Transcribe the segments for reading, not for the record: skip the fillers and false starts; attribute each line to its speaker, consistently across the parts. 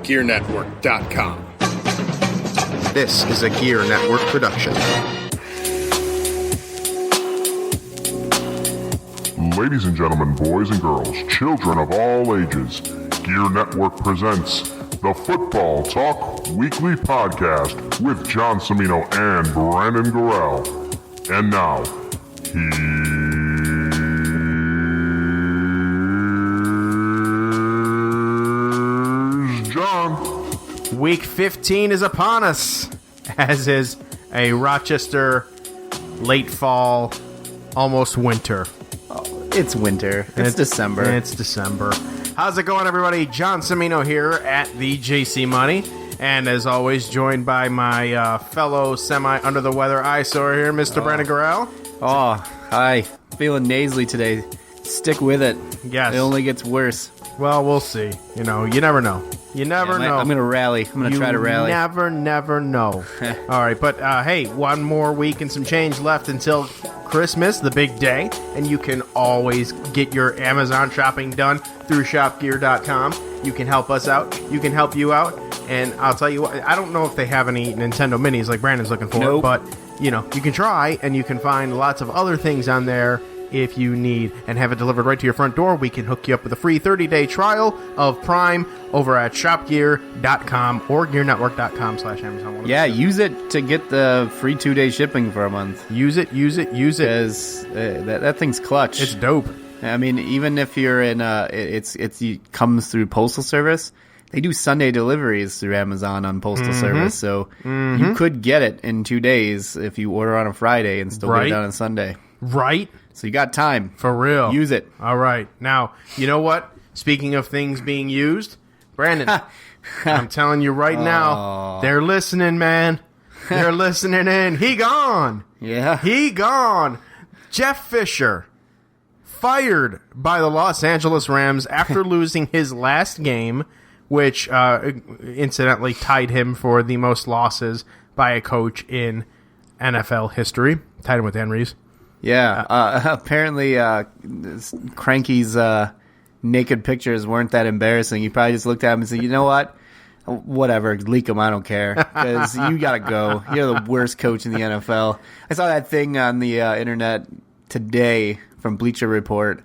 Speaker 1: ShopGearNetwork.com.
Speaker 2: This is a Gear Network production.
Speaker 3: Ladies and gentlemen, boys and girls, children of all ages, Gear Network presents the Football Talk Weekly Podcast with John Cimino and Brandon Gorell. And now, here's John.
Speaker 4: Week 15 is upon us, as is a Rochester late fall, almost winter.
Speaker 5: It's winter. It's December.
Speaker 4: It's December. How's it going, everybody? John Cimino here at the JC Money. And as always, joined by my fellow semi-under-the-weather eyesore here, Mr. Brandon Gorell.
Speaker 5: Oh, hi. Feeling nasally today. Stick with it.
Speaker 4: Yes.
Speaker 5: It only gets worse.
Speaker 4: Well, we'll see. You know, you never know. You never know.
Speaker 5: I'm going to rally. I'm going to try to rally.
Speaker 4: You never know. All right, but hey, one more week and some change left until Christmas, the big day, and you can always get your Amazon shopping done through shopgear.com. You can help us out. You can help you out. And I'll tell you what, I don't know if they have any Nintendo Minis like Brandon's looking for,
Speaker 5: Nope.
Speaker 4: but, you know, you can try, and you can find lots of other things on there if you need, and have it delivered right to your front door. We can hook you up with a free 30-day trial of Prime over at shopgear.com or gearnetwork.com/Amazon.
Speaker 5: Yeah, use it to get the free 2-day shipping for a month.
Speaker 4: Use it.
Speaker 5: Because that thing's clutch.
Speaker 4: It's dope.
Speaker 5: I mean, even if you're in it comes through Postal Service, they do Sunday deliveries through Amazon on Postal Service, so you could get it in 2 days if you order on a Friday and still get it on a Sunday.
Speaker 4: Right?
Speaker 5: So you got time.
Speaker 4: For real.
Speaker 5: Use it.
Speaker 4: All right. Now, you know what? Speaking of things being used, Brandon, I'm telling you right now, they're listening, man. They're listening in. He gone.
Speaker 5: Yeah.
Speaker 4: He gone. Jeff Fisher fired by the Los Angeles Rams after losing his last game, which incidentally tied him for the most losses by a coach in NFL history. Tied him with Ernisse.
Speaker 5: Yeah, apparently Cranky's naked pictures weren't that embarrassing. You probably just looked at him and said, you know what? Whatever, leak them, I don't care. Because you got to go. You're the worst coach in the NFL. I saw that thing on the internet today from Bleacher Report.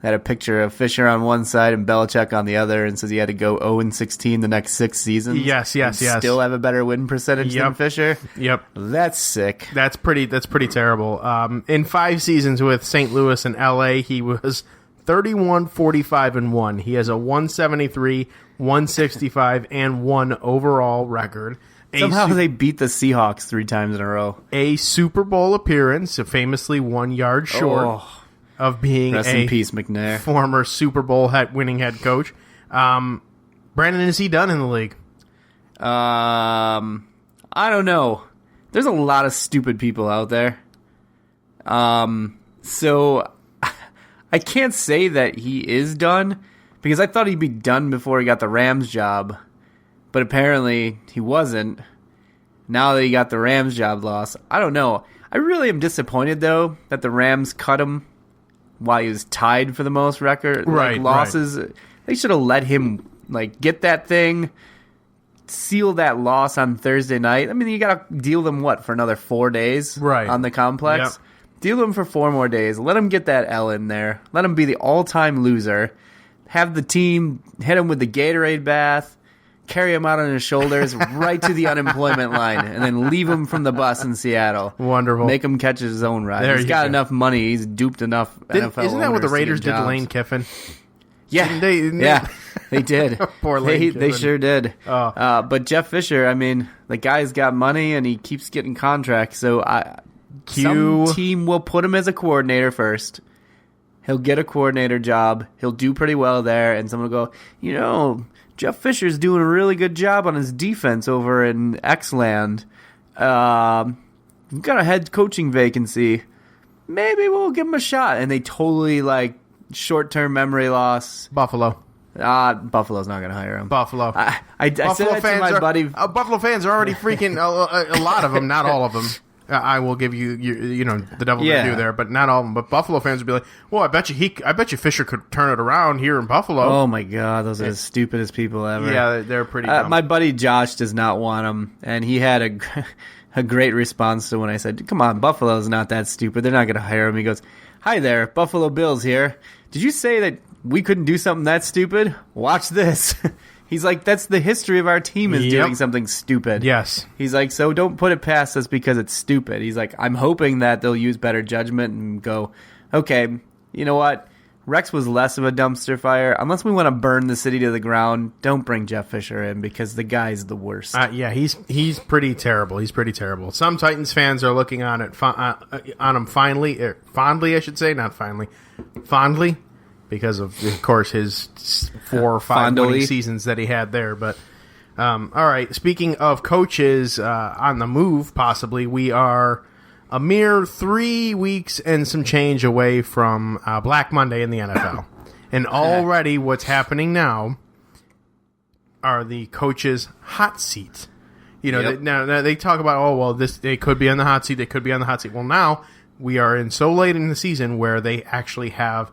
Speaker 5: Had a picture of Fisher on one side and Belichick on the other, and says he had to go 0-16 the next 6 seasons.
Speaker 4: Yes.
Speaker 5: Still have a better win percentage than Fisher.
Speaker 4: Yep.
Speaker 5: That's sick.
Speaker 4: That's pretty terrible. In 5 seasons with St. Louis and LA, he was 31-45-1. He has a 173, 165, and 1 overall record.
Speaker 5: Somehow they beat the Seahawks 3 times in a row. A
Speaker 4: Super Bowl appearance, famously 1 yard short of being
Speaker 5: Rest in peace, McNair.
Speaker 4: Former Super Bowl winning head coach. Brandon, is he done in the league?
Speaker 5: I don't know. There's a lot of stupid people out there. So I can't say that he is done, because I thought he'd be done before he got the Rams job, but apparently he wasn't. Now that he got the Rams job lost, I don't know. I really am disappointed, though, that the Rams cut him while he was tied for the most losses. Right. They should have let him get that thing, seal that loss on Thursday night. I mean, you got to deal them for another 4 days on the complex?
Speaker 4: Yep.
Speaker 5: Deal them for 4 more days. Let him get that L in there. Let him be the all-time loser. Have the team hit him with the Gatorade bath, carry him out on his shoulders right to the unemployment line, and then leave him from the bus in Seattle.
Speaker 4: Wonderful.
Speaker 5: Make him catch his own ride. He's got enough money. He's duped enough NFL
Speaker 4: Isn't that what the
Speaker 5: owners
Speaker 4: Raiders
Speaker 5: to
Speaker 4: did
Speaker 5: get
Speaker 4: to
Speaker 5: jobs.
Speaker 4: Lane Kiffin?
Speaker 5: Yeah. They did.
Speaker 4: Poor Lane
Speaker 5: They
Speaker 4: Kiffin.
Speaker 5: sure did.
Speaker 4: Oh.
Speaker 5: But Jeff Fisher, I mean, the guy's got money and he keeps getting contracts, so some team will put him as a coordinator first. He'll get a coordinator job. He'll do pretty well there, and someone will go, Jeff Fisher's doing a really good job on his defense over in X-Land. We've got a head coaching vacancy. Maybe we'll give him a shot. And they totally, short-term memory loss.
Speaker 4: Buffalo.
Speaker 5: Buffalo's not going to hire him.
Speaker 4: Buffalo.
Speaker 5: I said that to my buddy.
Speaker 4: Buffalo fans are already freaking, a lot of them, not all of them. I will give you the devil may do there, but not all of them. But Buffalo fans would be like, well, I bet you Fisher could turn it around here in Buffalo.
Speaker 5: Oh my God, those are the stupidest people ever.
Speaker 4: Yeah, they're pretty dumb.
Speaker 5: My buddy Josh does not want him, and he had a great response to when I said, come on, Buffalo's not that stupid. They're not going to hire him. He goes, hi there, Buffalo Bills here. Did you say that we couldn't do something that stupid? Watch this. He's like, that's the history of our team is doing something stupid.
Speaker 4: Yes.
Speaker 5: He's like, so don't put it past us because it's stupid. He's like, I'm hoping that they'll use better judgment and go, okay, you know what? Rex was less of a dumpster fire. Unless we want to burn the city to the ground, don't bring Jeff Fisher in because the guy's the worst.
Speaker 4: Yeah, he's pretty terrible. He's pretty terrible. Some Titans fans are looking on him fondly, I should say, not finally, fondly, because of course, his 4 or 5 winning seasons that he had there. But all right, speaking of coaches on the move, possibly, we are a mere 3 weeks and some change away from Black Monday in the NFL. And already what's happening now are the coaches' hot seat. Now they talk about, they could be on the hot seat, they could be on the hot seat. Well, now we are in so late in the season where they actually have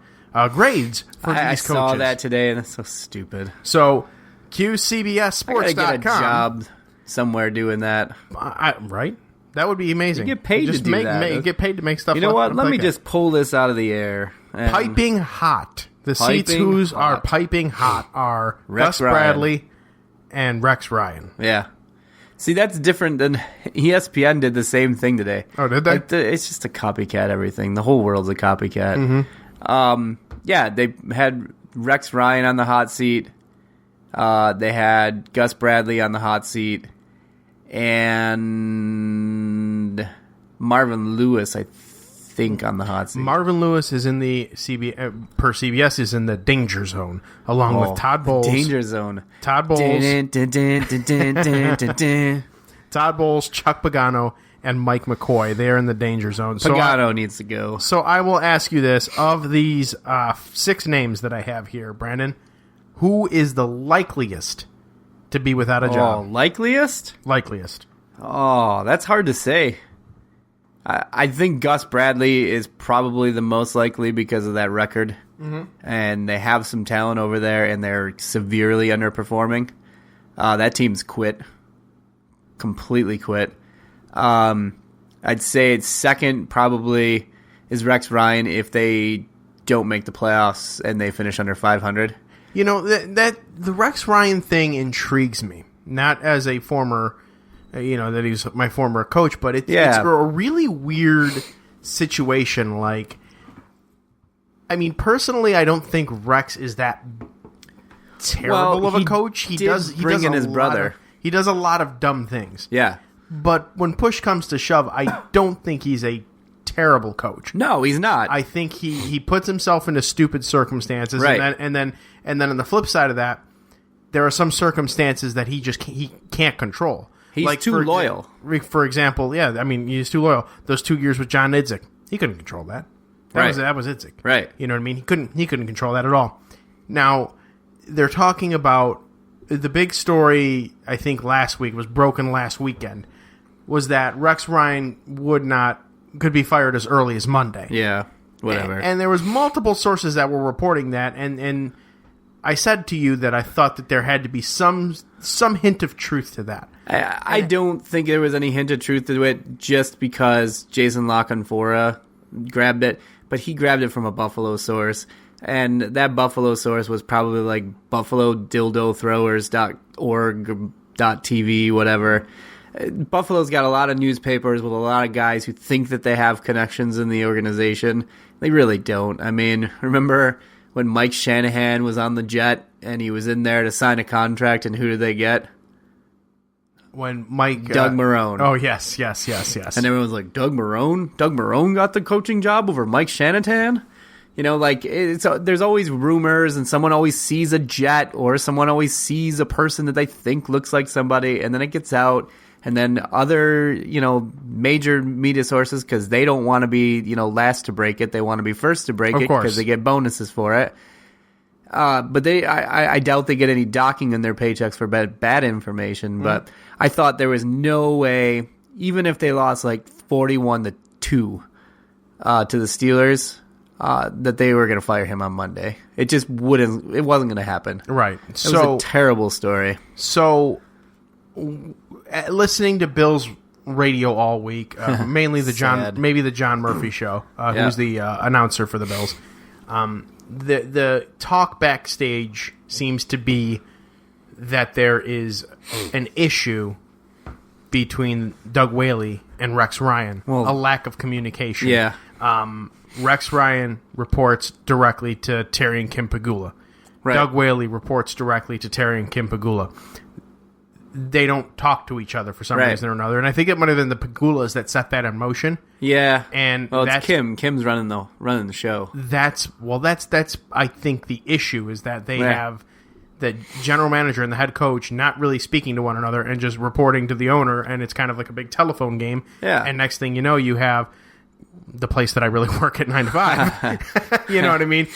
Speaker 4: grades for these coaches.
Speaker 5: I saw that today, and that's so stupid.
Speaker 4: So, QCBSSports.com.
Speaker 5: I gotta get a job somewhere doing that.
Speaker 4: Right? That would be amazing.
Speaker 5: You get paid to do that.
Speaker 4: Get paid to make stuff.
Speaker 5: You know what? Let me just pull this out of the air.
Speaker 4: Piping hot. The seats whose are piping hot are Gus Bradley and Rex Ryan.
Speaker 5: Yeah. See, that's different than ESPN did the same thing today.
Speaker 4: Oh, did they?
Speaker 5: It's just a copycat, everything. The whole world's a copycat.
Speaker 4: Mm-hmm.
Speaker 5: Yeah, they had Rex Ryan on the hot seat. They had Gus Bradley on the hot seat. And Marvin Lewis, I think, on the hot seat.
Speaker 4: Marvin Lewis is in the per CBS is in the danger zone, along with Todd Bowles.
Speaker 5: Danger zone.
Speaker 4: Todd Bowles. Todd Bowles, Chuck Pagano, and Mike McCoy. They are in the danger zone.
Speaker 5: Pagano needs to go.
Speaker 4: So I will ask you this: of these 6 names that I have here, Brandon, who is the likeliest to be without a job?
Speaker 5: Likeliest?
Speaker 4: Likeliest.
Speaker 5: Oh, that's hard to say. I think Gus Bradley is probably the most likely because of that record. Mm-hmm. And they have some talent over there, and they're severely underperforming. That team's quit. Completely quit. I'd say it's second probably is Rex Ryan if they don't make the playoffs and they finish under 500.
Speaker 4: You know, that the Rex Ryan thing intrigues me. Not as a former, that he's my former coach, but it's a really weird situation. Like, I mean, personally, I don't think Rex is that terrible of a coach. He does
Speaker 5: bring in his brother.
Speaker 4: He does a lot of dumb things.
Speaker 5: Yeah.
Speaker 4: But when push comes to shove, I don't think he's a terrible coach.
Speaker 5: No, he's not.
Speaker 4: I think he puts himself into stupid circumstances,
Speaker 5: right.
Speaker 4: and then on the flip side of that, there are some circumstances that he can't control.
Speaker 5: He's too loyal.
Speaker 4: For example, he's too loyal. Those 2 years with John Idzik, he couldn't control that. That was Idzik.
Speaker 5: Right.
Speaker 4: You know what I mean? He couldn't control that at all. Now, they're talking about the big story, I think last week, was broken last weekend, was that Rex Ryan could be fired as early as Monday.
Speaker 5: Yeah, whatever.
Speaker 4: And there was multiple sources that were reporting that, and I said to you that I thought that there had to be some hint of truth to that.
Speaker 5: I don't think there was any hint of truth to it just because Jason LaConfora grabbed it, but he grabbed it from a Buffalo source, and that Buffalo source was probably like buffalodildothrowers.org.tv, whatever. Buffalo's got a lot of newspapers with a lot of guys who think that they have connections in the organization. They really don't. I mean, remember when Mike Shanahan was on the jet and he was in there to sign a contract, and who did they get?
Speaker 4: When Mike...
Speaker 5: Doug Marrone.
Speaker 4: Oh, yes. And
Speaker 5: everyone was like, Doug Marrone? Doug Marrone got the coaching job over Mike Shanahan? There's always rumors, and someone always sees a jet, or someone always sees a person that they think looks like somebody, and then it gets out. And then other, major media sources, because they don't want to be, last to break it. They want to be first to break it because they get bonuses for it. But I doubt they get any docking in their paychecks for bad information. But I thought there was no way, even if they lost like 41-2 to the Steelers, that they were going to fire him on Monday. It just wasn't going to happen.
Speaker 4: Right.
Speaker 5: It was a terrible story.
Speaker 4: So, listening to Bill's radio all week, mainly the John Murphy show, who's the announcer for the Bills. The talk backstage seems to be that there is an issue between Doug Whaley and Rex Ryan, a lack of communication.
Speaker 5: Yeah.
Speaker 4: Rex Ryan reports directly to Terry and Kim Pagula.
Speaker 5: Right.
Speaker 4: Doug Whaley reports directly to Terry and Kim Pagula. They don't talk to each other for some reason or another, and I think it might have been the Pagulas that set that in motion.
Speaker 5: Yeah,
Speaker 4: and
Speaker 5: it's Kim. Kim's running the show.
Speaker 4: That's I think the issue is that they have the general manager and the head coach not really speaking to one another and just reporting to the owner, and it's kind of like a big telephone game.
Speaker 5: Yeah,
Speaker 4: and next thing you know, you have the place that I really work at 9 to 5. You know what I mean?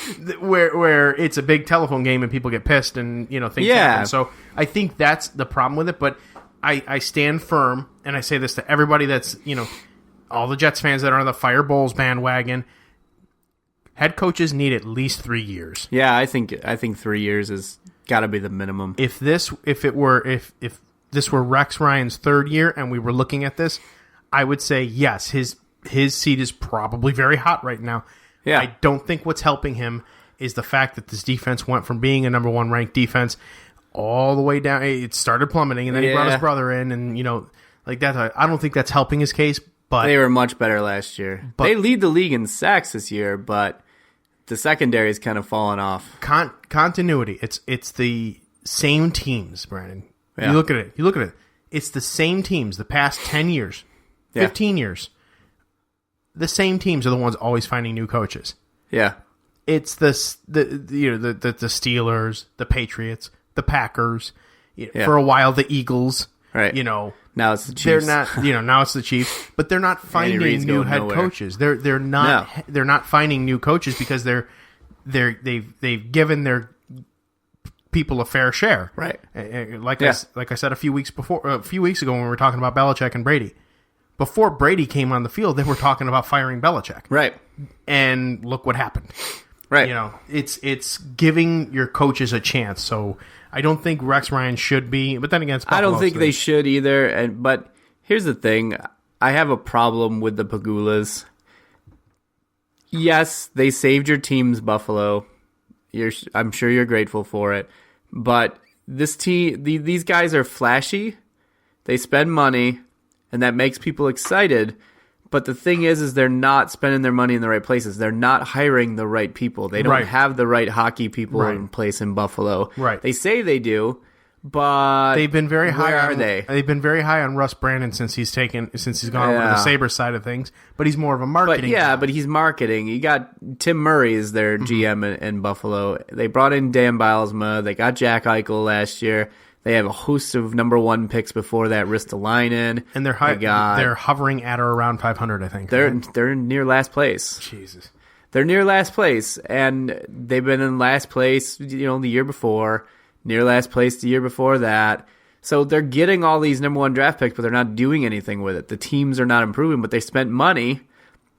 Speaker 4: Where it's a big telephone game and people get pissed and things happen. So I think that's the problem with it. But I stand firm, and I say this to everybody that's all the Jets fans that are on the Fire Bowls bandwagon. Head coaches need at least 3 years.
Speaker 5: Yeah, I think 3 years has got to be the minimum.
Speaker 4: If this were Rex Ryan's third year and we were looking at this, I would say yes, his seat is probably very hot right now.
Speaker 5: Yeah.
Speaker 4: I don't think what's helping him is the fact that this defense went from being a number one ranked defense all the way down. It started plummeting, and then he brought his brother in, and like that. I don't think that's helping his case. But
Speaker 5: they were much better last year. They lead the league in sacks this year, but the secondary is kind of fallen off.
Speaker 4: Continuity. It's the same teams, Brandon. Yeah. You look at it. It's the same teams. The past 10 years, 15 years. The same teams are the ones always finding new coaches.
Speaker 5: Yeah,
Speaker 4: it's the Steelers, the Patriots, the Packers. For a while, the Eagles.
Speaker 5: Right.
Speaker 4: Now
Speaker 5: it's the Chiefs.
Speaker 4: They're not. Now it's the Chiefs, but they're not finding new head coaches. They're not. No. They're not finding new coaches because they've given their people a fair share.
Speaker 5: Right.
Speaker 4: Like I said a few weeks ago when we were talking about Belichick and Brady. Before Brady came on the field, they were talking about firing Belichick.
Speaker 5: Right.
Speaker 4: And look what happened.
Speaker 5: Right.
Speaker 4: It's giving your coaches a chance. So I don't think Rex Ryan should be, but then again,
Speaker 5: I don't think they should either. But here's the thing. I have a problem with the Pagulas. Yes, they saved your team's Buffalo. I'm sure you're grateful for it. But this team, these guys are flashy. They spend money. And that makes people excited. But the thing is they're not spending their money in the right places. They're not hiring the right people. They don't have the right hocky people in place in Buffalo.
Speaker 4: Right.
Speaker 5: They say they do, but
Speaker 4: they've been very high.
Speaker 5: Where are they?
Speaker 4: They've been very high on Russ Brandon since he's gone over to the Sabres side of things. But he's more of a marketing guy.
Speaker 5: But he's marketing. You got Tim Murray is their GM in Buffalo. They brought in Dan Bylsma. They got Jack Eichel last year. They have a host of number one picks before that, Ristolainen.
Speaker 4: And they're hovering at or around 500, I think.
Speaker 5: They're near last place.
Speaker 4: Jesus.
Speaker 5: They're near last place, and they've been in last place, the year before, near last place the year before that. So they're getting all these number one draft picks, but they're not doing anything with it. The teams are not improving, but they spent money.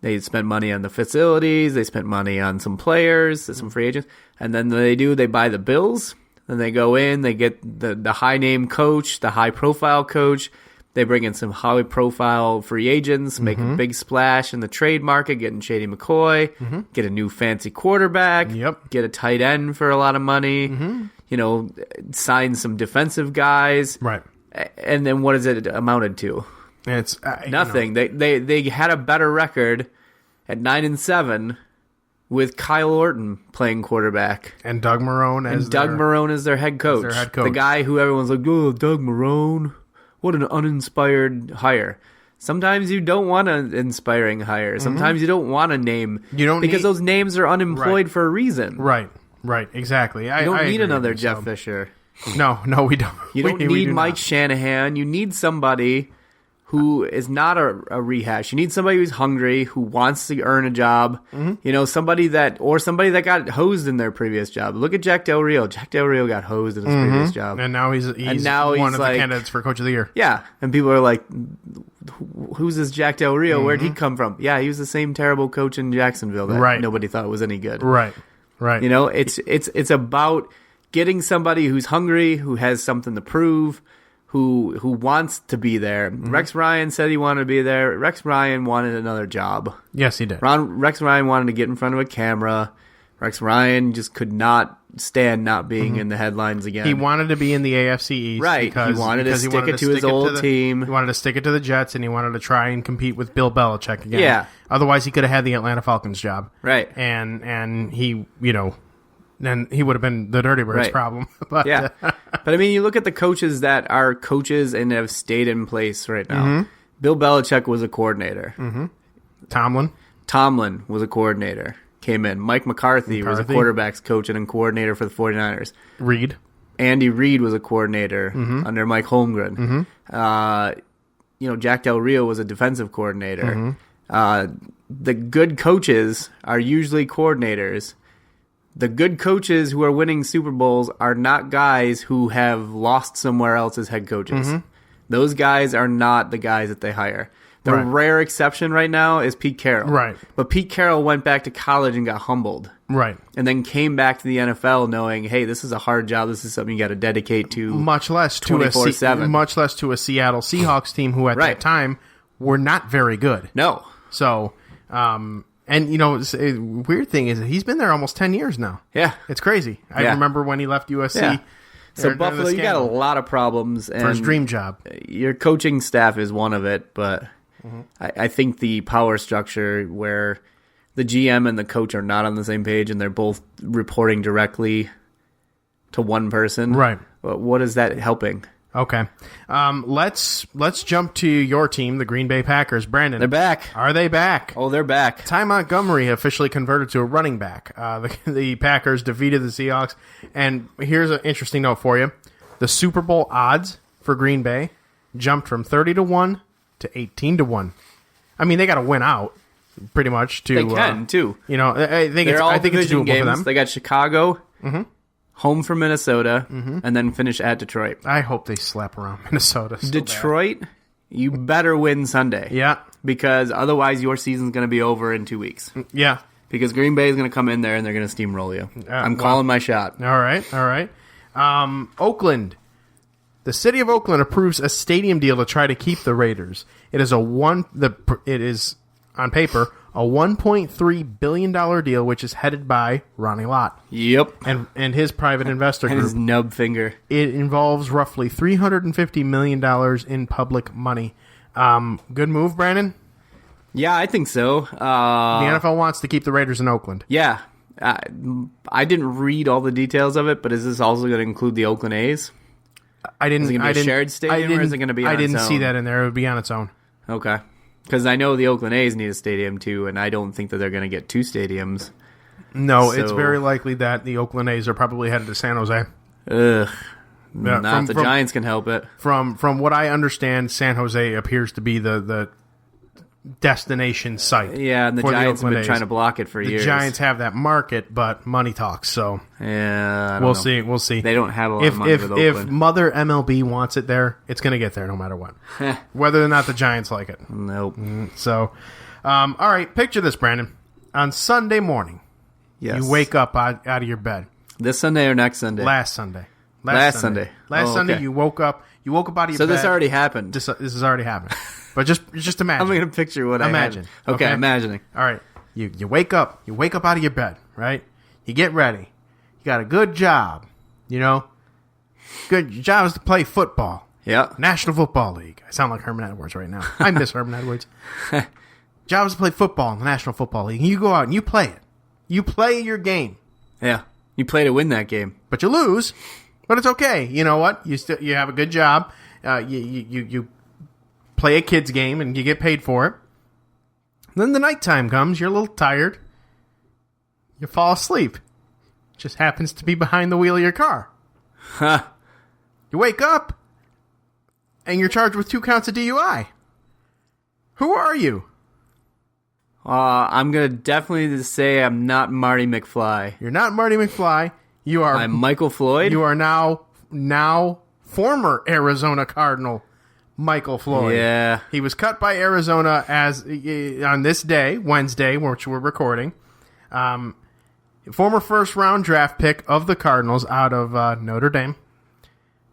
Speaker 5: They spent money on the facilities. They spent money on some players, some free agents. And then they buy the Bills. Then they go in, they get the high-name coach, the high-profile coach. They bring in some high-profile free agents, make a big splash in the trade market, getting Shady McCoy, get a new fancy quarterback, get a tight end for a lot of money, sign some defensive guys.
Speaker 4: Right.
Speaker 5: And then what has it amounted to?
Speaker 4: It's
Speaker 5: nothing. They had a better record at 9-7 with Kyle Orton playing quarterback.
Speaker 4: And Doug Marrone
Speaker 5: as their head coach. The guy who everyone's like, oh, Doug Marrone. What an uninspired hire. Sometimes you don't want an inspiring hire. Sometimes you don't want a name. Because those names are unemployed for a reason.
Speaker 4: Right, exactly.
Speaker 5: You don't need another Jeff Fisher.
Speaker 4: No, we don't.
Speaker 5: You don't need Mike Shanahan. You need somebody who is not a rehash. You need somebody who's hungry, who wants to earn a job. Somebody that got hosed in their previous job. Look at Jack Del Rio. Jack Del Rio got hosed in his previous job.
Speaker 4: And now he's one of the candidates for Coach of the Year.
Speaker 5: Yeah. And people are like, who's this Jack Del Rio? Where'd he come from? Yeah, he was the same terrible coach in Jacksonville that nobody thought was any good.
Speaker 4: Right.
Speaker 5: You know, it's about getting somebody who's hungry, who has something to prove, who wants to be there. Rex Ryan said he wanted to be there. Rex Ryan wanted another job.
Speaker 4: Yes, he did.
Speaker 5: Rex Ryan wanted to get in front of a camera. Rex Ryan just could not stand not being in the headlines again.
Speaker 4: He wanted to be in the AFC East.
Speaker 5: Right. He wanted to stick it to his old team.
Speaker 4: He wanted to stick it to the Jets, and he wanted to try and compete with Bill Belichick again.
Speaker 5: Yeah.
Speaker 4: Otherwise, he could have had the Atlanta Falcons job.
Speaker 5: Right.
Speaker 4: And he, you know, then he would have been the Dirty Birds problem. But,
Speaker 5: yeah. But, I mean, you look at the coaches that are coaches and have stayed in place right now. Bill Belichick was a coordinator. Tomlin was a coordinator. Came in. Mike McCarthy was a quarterback's coach and a coordinator for the 49ers. Andy Reid was a coordinator under Mike Holmgren. You know, Jack Del Rio was a defensive coordinator. The good coaches are usually coordinators. The good coaches who are winning Super Bowls are not guys who have lost somewhere else as head coaches. Those guys are not the guys that they hire. The rare exception right now is Pete Carroll.
Speaker 4: Right.
Speaker 5: But Pete Carroll went back to college and got humbled.
Speaker 4: Right.
Speaker 5: And then came back to the NFL knowing, hey, this is a hard job. This is something you got to dedicate to
Speaker 4: much less to
Speaker 5: 24/7.
Speaker 4: Much less to a Seattle Seahawks team who at that time were not very good.
Speaker 5: No.
Speaker 4: So, and you know, weird thing is he's been there almost 10 years now.
Speaker 5: Yeah.
Speaker 4: It's crazy. I remember when he left USC.
Speaker 5: Yeah. So Buffalo, you got a lot of problems. And
Speaker 4: for his dream job.
Speaker 5: Your coaching staff is one of it, but I think the power structure where the GM and the coach are not on the same page and they're both reporting directly to one person.
Speaker 4: Right.
Speaker 5: What is that helping?
Speaker 4: Okay. Let's jump to your team, the Green Bay Packers. Brandon.
Speaker 5: They're back.
Speaker 4: Are they back?
Speaker 5: Oh, they're back.
Speaker 4: Ty Montgomery officially converted to a running back. The Packers defeated the Seahawks. And here's an interesting note for you. The Super Bowl odds for Green Bay jumped from 30-1 to 18-1. I mean, they got to win out, pretty much. They
Speaker 5: can, too.
Speaker 4: You know, I think it's doable
Speaker 5: games.
Speaker 4: for them.
Speaker 5: They got Chicago, home for Minnesota, and then finish at Detroit.
Speaker 4: I hope they slap around Minnesota.
Speaker 5: Detroit, you better win Sunday.
Speaker 4: Yeah.
Speaker 5: Because otherwise your season's going to be over in 2 weeks.
Speaker 4: Yeah.
Speaker 5: Because Green Bay is going to come in there and they're going to steamroll you. I'm calling my shot.
Speaker 4: All right. Oakland. The city of Oakland approves a stadium deal to try to keep the Raiders. It is on paper a $1.3 billion deal, which is headed by Ronnie Lott.
Speaker 5: Yep.
Speaker 4: And his private investor
Speaker 5: and
Speaker 4: group.
Speaker 5: His nub finger.
Speaker 4: It involves roughly $350 million in public money. Good move, Brandon?
Speaker 5: Yeah, I think so.
Speaker 4: The NFL wants to keep the Raiders in Oakland.
Speaker 5: Yeah. I didn't read all the details of it, but is this also going to include the Oakland A's?
Speaker 4: Is it
Speaker 5: going to be a shared stadium, or is it going to be on its own?
Speaker 4: I didn't see that in there. It would be on its own.
Speaker 5: Okay. Because I know the Oakland A's need a stadium, too, and I don't think that they're going to get two stadiums.
Speaker 4: No, it's very likely that the Oakland A's are probably headed to San Jose.
Speaker 5: Ugh. Not if the Giants can help it.
Speaker 4: From what I understand, San Jose appears to be the destination site.
Speaker 5: Yeah, and the Giants have been trying to block it for years.
Speaker 4: The Giants have that market, but money talks. So
Speaker 5: yeah,
Speaker 4: we'll see. We'll see.
Speaker 5: They don't have a lot of money with Oakland.
Speaker 4: If Mother MLB wants it there, it's going to get there no matter what, whether or not the Giants like it.
Speaker 5: Nope.
Speaker 4: So, all right. Picture this, Brandon. On Sunday morning, you wake up out of your bed.
Speaker 5: This Sunday or next Sunday?
Speaker 4: Last Sunday.
Speaker 5: Last Sunday.
Speaker 4: Sunday, you woke up. You woke up out of your bed.
Speaker 5: So this already happened.
Speaker 4: This has already happened. But just imagine.
Speaker 5: I'm going to picture what
Speaker 4: imagine.
Speaker 5: I imagine. Okay, imagining.
Speaker 4: All right. You wake up. You wake up out of your bed, right? You get ready. You got a good job. You know? Good job is to play football.
Speaker 5: Yeah.
Speaker 4: National Football League. I sound like Herman Edwards right now. I miss Herman Edwards. Job is to play football in the National Football League. And you go out and you play it. You play your game.
Speaker 5: Yeah. You play to win that game.
Speaker 4: But you lose. But it's okay. You know what? You have a good job. You play a kid's game and you get paid for it. Then the nighttime comes. You're a little tired. You fall asleep. Just happens to be behind the wheel of your car.
Speaker 5: Huh.
Speaker 4: You wake up and you're charged with 2 counts of DUI. Who are you?
Speaker 5: I'm going to definitely say I'm not Marty McFly.
Speaker 4: You're not Marty McFly.
Speaker 5: I'm Michael Floyd.
Speaker 4: You are now former Arizona Cardinal Michael Floyd.
Speaker 5: Yeah.
Speaker 4: He was cut by Arizona on this day, Wednesday, which we're recording. Former first-round draft pick of the Cardinals out of Notre Dame.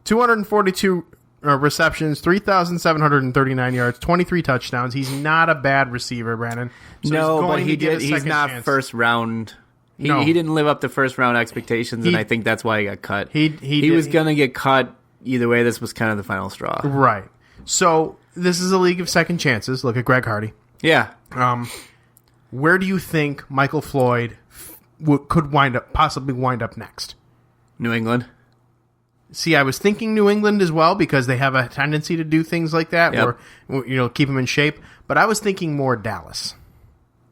Speaker 4: 242 receptions, 3,739 yards, 23 touchdowns. He's not a bad receiver, Brandon. So
Speaker 5: but he's not first round. He didn't live up to first round expectations, and I think that's why he got cut. He was going to get cut either way. This was kind of the final straw.
Speaker 4: Right. So this is a league of second chances. Look at Greg Hardy.
Speaker 5: Yeah.
Speaker 4: Where do you think Michael Floyd could possibly wind up next?
Speaker 5: New England.
Speaker 4: See, I was thinking New England as well because they have a tendency to do things like that,
Speaker 5: Yep.
Speaker 4: or keep them in shape. But I was thinking more Dallas.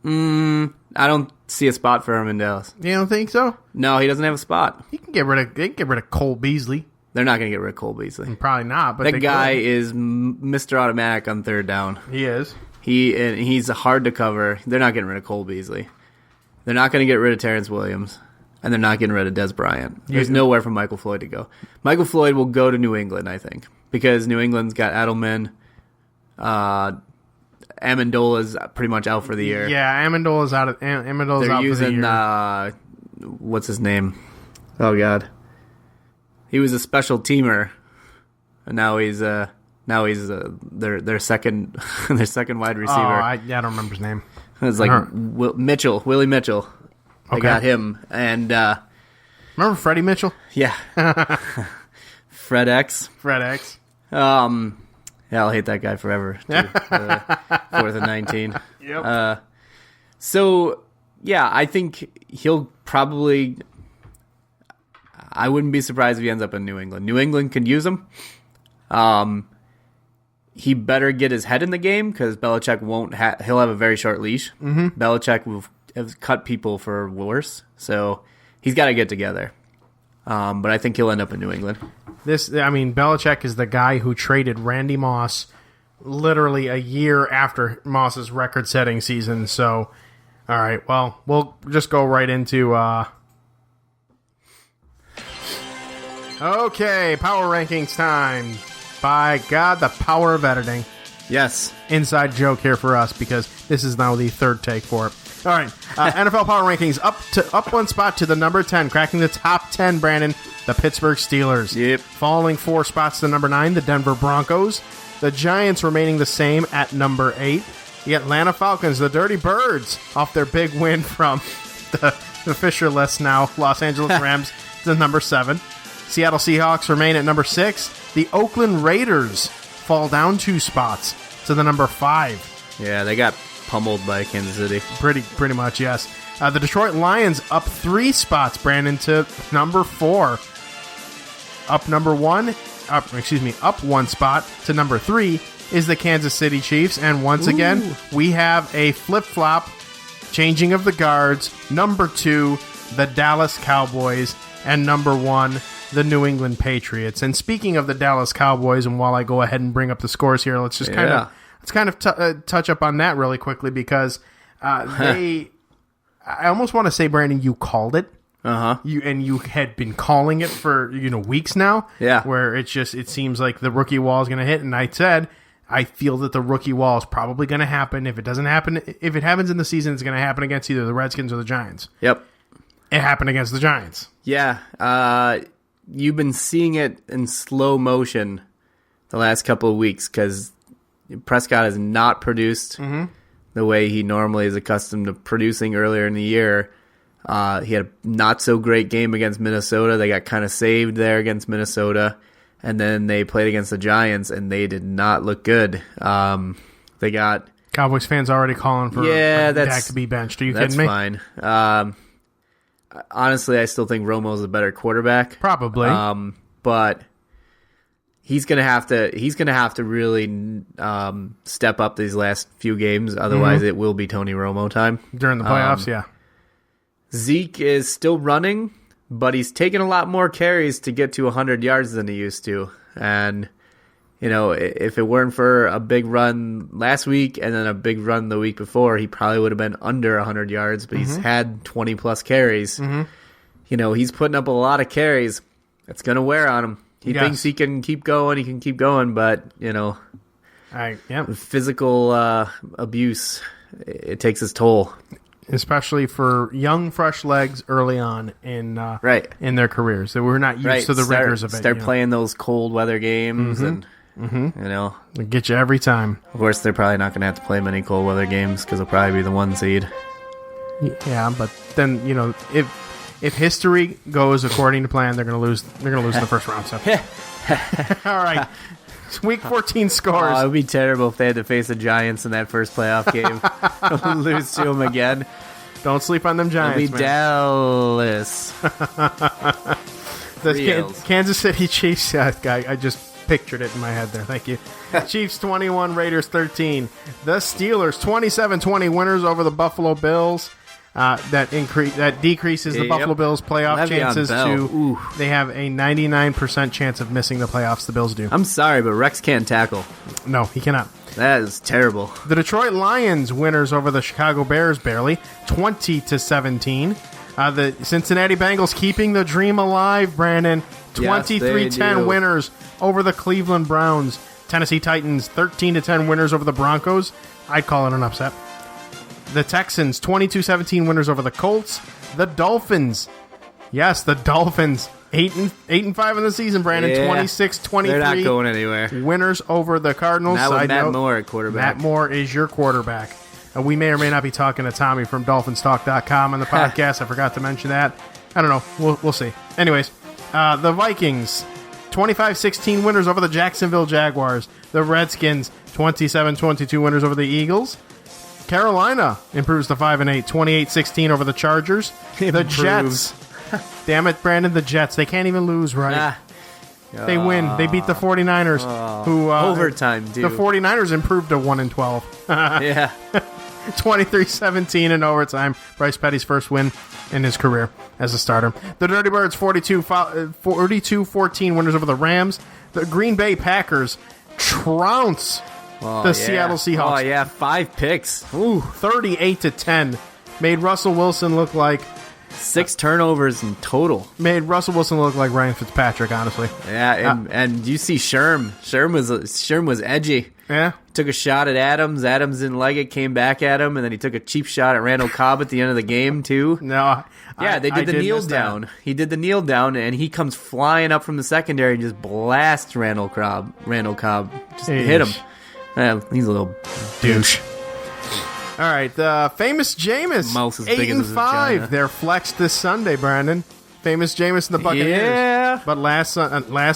Speaker 5: I don't see a spot for him in Dallas.
Speaker 4: You don't think so?
Speaker 5: No, he doesn't have a spot.
Speaker 4: They can get rid of Cole Beasley.
Speaker 5: They're not going to get rid of Cole Beasley.
Speaker 4: Probably not. But
Speaker 5: That guy is Mr. Automatic on third down.
Speaker 4: He is.
Speaker 5: He's hard to cover. They're not getting rid of Cole Beasley. They're not going to get rid of Terrence Williams. And they're not getting rid of Des Bryant. There's nowhere for Michael Floyd to go. Michael Floyd will go to New England, I think, because New England's got Edelman. Amendola's pretty much out for the year.
Speaker 4: Yeah, Amendola's out. Amendola's
Speaker 5: They're
Speaker 4: out
Speaker 5: using
Speaker 4: for the year.
Speaker 5: What's his name? Oh God, he was a special teamer, and now he's their second their second wide receiver.
Speaker 4: I don't remember his name.
Speaker 5: It's like Willie Mitchell. They got him, and
Speaker 4: remember Freddie Mitchell?
Speaker 5: yeah, Fred X.
Speaker 4: Fred X.
Speaker 5: Yeah, I'll hate that guy forever. Too. 4th and 19.
Speaker 4: Yep.
Speaker 5: So, yeah, I think he'll probably... I wouldn't be surprised if he ends up in New England. New England could use him. He better get his head in the game because Belichick won't... he'll have a very short leash. Mm-hmm. Belichick will have cut people for worse. So, he's got to get together. But I think he'll end up in New England.
Speaker 4: Belichick is the guy who traded Randy Moss literally a year after Moss's record-setting season. So, all right, well, we'll just go right into... Okay, power rankings time. By God, the power of editing.
Speaker 5: Yes.
Speaker 4: Inside joke here for us because this is now the third take for it. All right, NFL power rankings up one spot to the number 10, cracking the top 10, Brandon, the Pittsburgh Steelers.
Speaker 5: Yep.
Speaker 4: Falling 4 spots to number 9, the Denver Broncos. The Giants remaining the same at number 8. The Atlanta Falcons, the Dirty Birds, off their big win from the Fisher-less now Los Angeles Rams to number 7. Seattle Seahawks remain at number 6. The Oakland Raiders fall down 2 spots to the number 5.
Speaker 5: Yeah, they got pummeled by Kansas City.
Speaker 4: Pretty much, yes. The Detroit Lions up 3 spots, Brandon, to number 4. Up 1 spot to number 3 is the Kansas City Chiefs. And once again, we have a flip-flop, changing of the guards. Number 2, the Dallas Cowboys. And number 1, the New England Patriots. And speaking of the Dallas Cowboys, and while I go ahead and bring up the scores here, let's just kind of touch up on that really quickly because I almost want to say, Brandon, you called it. You had been calling it for weeks now.
Speaker 5: Yeah.
Speaker 4: Where it seems like the rookie wall is going to hit, and I said I feel that the rookie wall is probably going to happen. If it doesn't happen, if it happens in the season, it's going to happen against either the Redskins or the Giants.
Speaker 5: Yep.
Speaker 4: It happened against the Giants.
Speaker 5: Yeah. You've been seeing it in slow motion the last couple of weeks because Prescott has not produced the way he normally is accustomed to producing earlier in the year. He had a not-so-great game against Minnesota. They got kind of saved there against Minnesota. And then they played against the Giants, and they did not look good. They got...
Speaker 4: Cowboys fans already calling for Dak to be benched. Are you kidding me?
Speaker 5: That's fine. Honestly, I still think Romo's a better quarterback.
Speaker 4: Probably.
Speaker 5: But he's gonna have to really step up these last few games. Otherwise, it will be Tony Romo time
Speaker 4: During the playoffs, yeah.
Speaker 5: Zeke is still running, but he's taking a lot more carries to get to 100 yards than he used to. And, if it weren't for a big run last week and then a big run the week before, he probably would have been under 100 yards, but he's had 20-plus carries. He's putting up a lot of carries. It's going to wear on him. He thinks he can keep going, but, Physical abuse, it takes its toll.
Speaker 4: Especially for young, fresh legs early on in their careers. That we're not used to the rigors of it.
Speaker 5: Start playing those cold weather games and, it'll
Speaker 4: get you every time.
Speaker 5: Of course, they're probably not going to have to play many cold weather games because they'll probably be the 1 seed.
Speaker 4: Yeah, but then, if history goes according to plan, they're going to lose. They're going to lose in the first round. So, all right. Week 14 scores.
Speaker 5: It would be terrible if they had to face the Giants in that first playoff game. Lose to them again.
Speaker 4: Don't sleep on them Giants,
Speaker 5: It'll be Dallas.
Speaker 4: The Kansas City Chiefs. I just pictured it in my head there. Thank you. Chiefs 21, Raiders 13. The Steelers 27-20 winners over the Buffalo Bills. That decreases the Buffalo Bills' playoff chances to. They have a 99% chance of missing the playoffs. The Bills do.
Speaker 5: I'm sorry, but Rex can't tackle.
Speaker 4: No, he cannot.
Speaker 5: That is terrible.
Speaker 4: The Detroit Lions winners over the Chicago Bears barely, 20-17. The Cincinnati Bengals keeping the dream alive. Brandon, 23-10 winners over the Cleveland Browns. Tennessee Titans 13-10 winners over the Broncos. I'd call it an upset. The Texans, 22-17 winners over the Colts. The Dolphins. Yes, the Dolphins. 8-5 in the season, Brandon. 26-23.
Speaker 5: They're not going anywhere.
Speaker 4: Winners over the Cardinals.
Speaker 5: Not with Matt Moore at quarterback.
Speaker 4: Matt Moore is your quarterback. We may or may not be talking to Tommy from DolphinsTalk.com on the podcast. I forgot to mention that. I don't know. We'll see. Anyways, the Vikings, 25-16 winners over the Jacksonville Jaguars. The Redskins, 27-22 winners over the Eagles. Carolina improves to 5-8, 28-16 over the Chargers. The Jets. Damn it, Brandon, the Jets. They can't even lose, right? They win. They beat the 49ers. Who
Speaker 5: overtime, dude.
Speaker 4: The 49ers improved to 1-12.
Speaker 5: Yeah.
Speaker 4: 23-17 in overtime. Bryce Petty's first win in his career as a starter. The Dirty Birds 42-14 winners over the Rams. The Green Bay Packers trounce Seattle Seahawks.
Speaker 5: Oh, yeah, 5 picks.
Speaker 4: 38-10. Made Russell Wilson look like
Speaker 5: 6 turnovers in total.
Speaker 4: Made Russell Wilson look like Ryan Fitzpatrick, honestly.
Speaker 5: Yeah, and you see Sherm. Sherm was edgy.
Speaker 4: Yeah.
Speaker 5: Took a shot at Adams. Adams didn't like it, came back at him, and then he took a cheap shot at Randall Cobb at the end of the game, too.
Speaker 4: No.
Speaker 5: Yeah, they did the kneel down. He did the kneel down, and he comes flying up from the secondary and just blasts Randall Cobb. Just hit him. He's a little douche.
Speaker 4: All right, Famous Jameis,
Speaker 5: Mouth as big as his
Speaker 4: 8-5. They're flexed this Sunday, Brandon. Famous Jameis and the Buccaneers.
Speaker 5: Yeah.
Speaker 4: But last